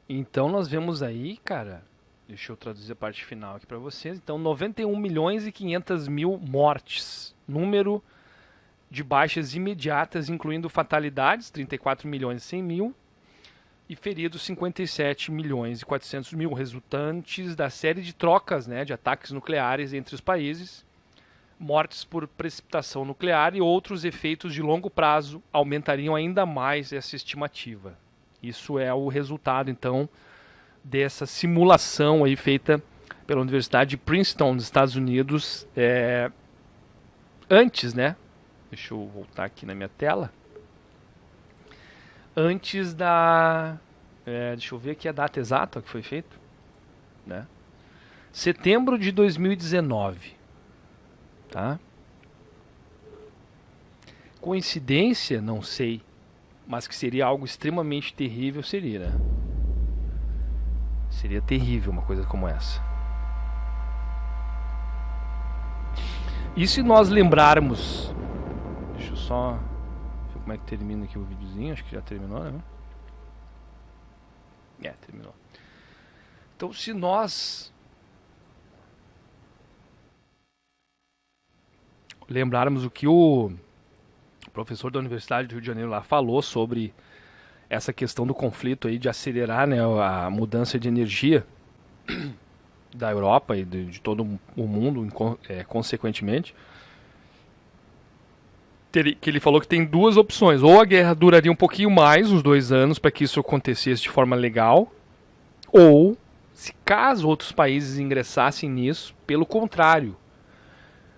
Então nós vemos aí, cara, deixa eu traduzir a parte final aqui para vocês. Então 91.500.000 mortes, número de baixas imediatas, incluindo fatalidades, 34.100.000, e feridos 57.400.000, resultantes da série de trocas, né, de ataques nucleares entre os países, mortes por precipitação nuclear e outros efeitos de longo prazo aumentariam ainda mais essa estimativa. Isso é o resultado, então, dessa simulação aí feita pela Universidade de Princeton, nos Estados Unidos, antes, né? Deixa eu voltar aqui na minha tela. Antes da... deixa eu ver aqui a data exata que foi feito, né? Setembro de 2019. Tá? Coincidência? Não sei. Mas que seria algo extremamente terrível, seria, né? Seria terrível uma coisa como essa. E se nós lembrarmos... Deixa eu só ver como é que termina aqui o videozinho. Acho que já terminou, né? Terminou. Então, se nós lembrarmos o que o professor da Universidade do Rio de Janeiro lá falou sobre essa questão do conflito aí, de acelerar, né, a mudança de energia da Europa e de todo o mundo, consequentemente, que ele falou que tem duas opções: ou a guerra duraria um pouquinho mais, uns 2 anos, para que isso acontecesse de forma legal, ou, se caso outros países ingressassem nisso, pelo contrário,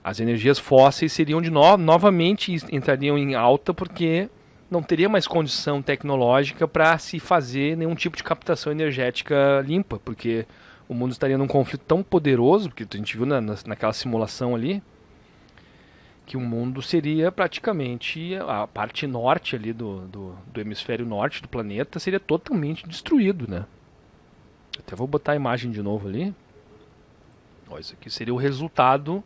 as energias fósseis seriam novamente entrariam em alta, porque não teria mais condição tecnológica para se fazer nenhum tipo de captação energética limpa, porque o mundo estaria num conflito tão poderoso, porque a gente viu naquela simulação ali, que o mundo seria praticamente, a parte norte ali do hemisfério norte do planeta seria totalmente destruído, né? Até vou botar a imagem de novo ali. Ó, isso aqui seria o resultado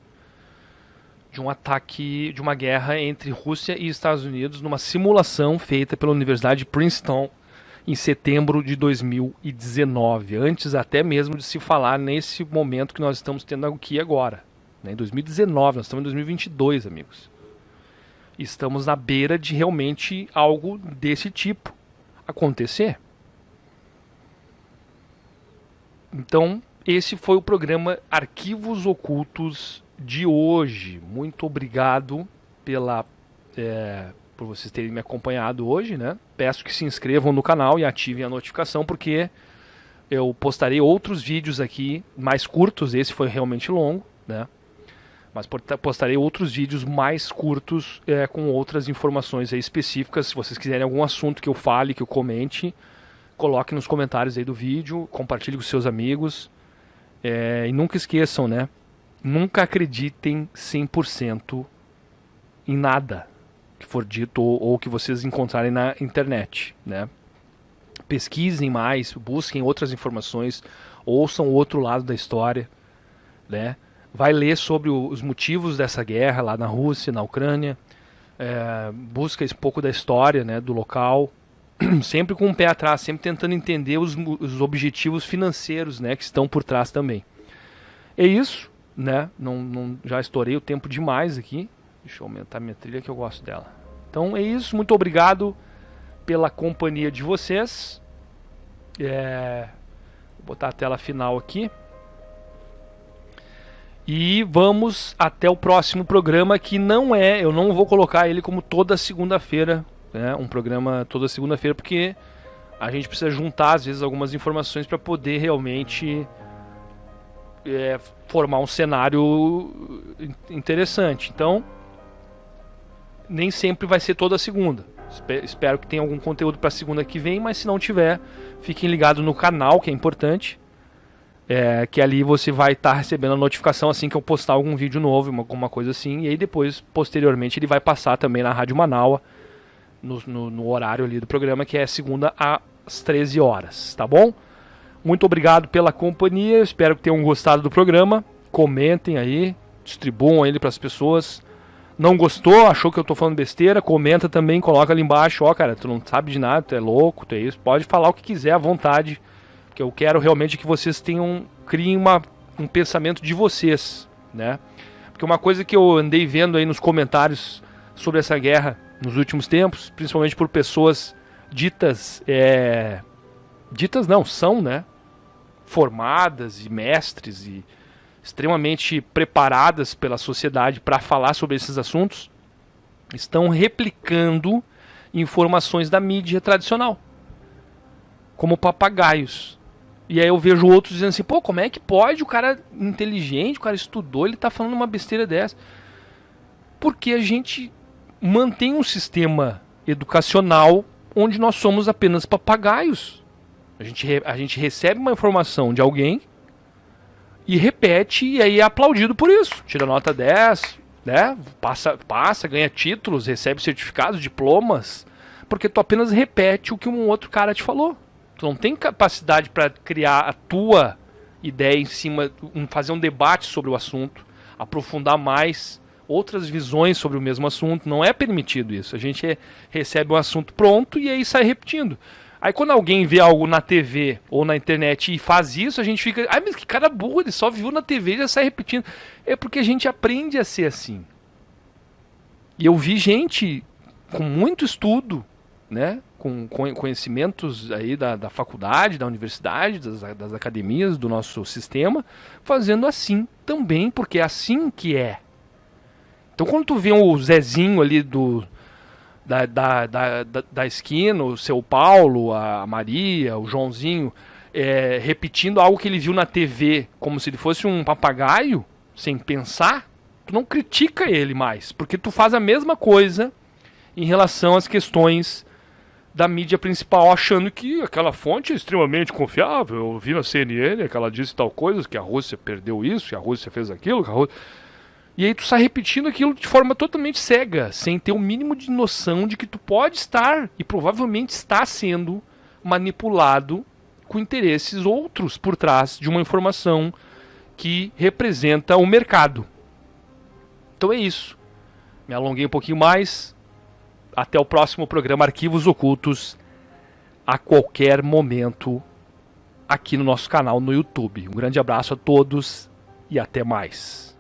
de um ataque, de uma guerra entre Rússia e Estados Unidos numa simulação feita pela Universidade de Princeton em setembro de 2019, antes até mesmo de se falar nesse momento que nós estamos tendo aqui agora. Em 2019, nós estamos em 2022, amigos. Estamos na beira de realmente algo desse tipo acontecer. Então, esse foi o programa Arquivos Ocultos de hoje. Muito obrigado por vocês terem me acompanhado hoje, né? Peço que se inscrevam no canal e ativem a notificação, porque eu postarei outros vídeos aqui mais curtos. Esse foi realmente longo, né? Mas postarei outros vídeos mais curtos com outras informações aí específicas. Se vocês quiserem algum assunto que eu fale, que eu comente, coloque nos comentários aí do vídeo, compartilhe com seus amigos. E nunca esqueçam, né? Nunca acreditem 100% em nada que for dito ou que vocês encontrarem na internet, né? Pesquisem mais, busquem outras informações, ouçam o outro lado da história, né? Vai ler sobre os motivos dessa guerra lá na Rússia, na Ucrânia. Busca um pouco da história, né, do local. Sempre com o pé atrás, sempre tentando entender os objetivos financeiros, né, que estão por trás também. É isso, né? Já estourei o tempo demais aqui. Deixa eu aumentar minha trilha que eu gosto dela. Então é isso. Muito obrigado pela companhia de vocês. Vou botar a tela final aqui. E vamos até o próximo programa, que eu não vou colocar ele como toda segunda-feira, né? Um programa toda segunda-feira, porque a gente precisa juntar às vezes algumas informações para poder realmente formar um cenário interessante. Então, nem sempre vai ser toda segunda. Espero que tenha algum conteúdo para segunda que vem, mas se não tiver, fiquem ligados no canal, que é importante. Que ali você vai estar recebendo a notificação assim que eu postar algum vídeo novo, alguma coisa assim. E aí depois, posteriormente, ele vai passar também na Rádio Manaua, no horário ali do programa, que é segunda às 13 horas, tá bom? Muito obrigado pela companhia, espero que tenham gostado do programa. Comentem aí, distribuam ele para as pessoas. Não gostou, achou que eu tô falando besteira, comenta também, coloca ali embaixo. Ó, cara, tu não sabe de nada, tu é louco, tu é isso. Pode falar o que quiser à vontade, que eu quero realmente que vocês criem um pensamento de vocês, né? Porque uma coisa que eu andei vendo aí nos comentários sobre essa guerra nos últimos tempos, principalmente por pessoas são, né? Formadas e mestres e extremamente preparadas pela sociedade para falar sobre esses assuntos, estão replicando informações da mídia tradicional, como papagaios. E aí eu vejo outros dizendo assim, pô, como é que pode o cara inteligente, o cara estudou, ele tá falando uma besteira dessa? Porque a gente mantém um sistema educacional onde nós somos apenas papagaios. A gente recebe uma informação de alguém e repete, e aí é aplaudido por isso. Tira nota 10, né? Passa, ganha títulos, recebe certificados, diplomas, porque tu apenas repete o que um outro cara te falou. Tu não tem capacidade para criar a tua ideia em cima, fazer um debate sobre o assunto, aprofundar mais outras visões sobre o mesmo assunto. Não é permitido isso. A gente recebe um assunto pronto e aí sai repetindo. Aí quando alguém vê algo na TV ou na internet e faz isso, a gente fica... Ai, mas que cara burro, ele só viu na TV e já sai repetindo. É porque a gente aprende a ser assim. E eu vi gente com muito estudo, né? Com conhecimentos aí da faculdade, da universidade, das academias do nosso sistema, fazendo assim também, porque é assim que é. Então quando tu vê o Zezinho ali da esquina, o seu Paulo, a Maria, o Joãozinho, repetindo algo que ele viu na TV, como se ele fosse um papagaio, sem pensar, tu não critica ele mais, porque tu faz a mesma coisa em relação às questões da mídia principal, achando que aquela fonte é extremamente confiável. Eu vi na CNN que ela disse tal coisa, que a Rússia perdeu isso, que a Rússia fez aquilo, que a Rússia... E aí tu sai repetindo aquilo de forma totalmente cega, sem ter o mínimo de noção de que tu pode estar, e provavelmente está sendo, manipulado com interesses outros por trás de uma informação que representa o mercado. Então é isso. Me alonguei um pouquinho mais. Até o próximo programa Arquivos Ocultos, a qualquer momento, aqui no nosso canal no YouTube. Um grande abraço a todos e até mais.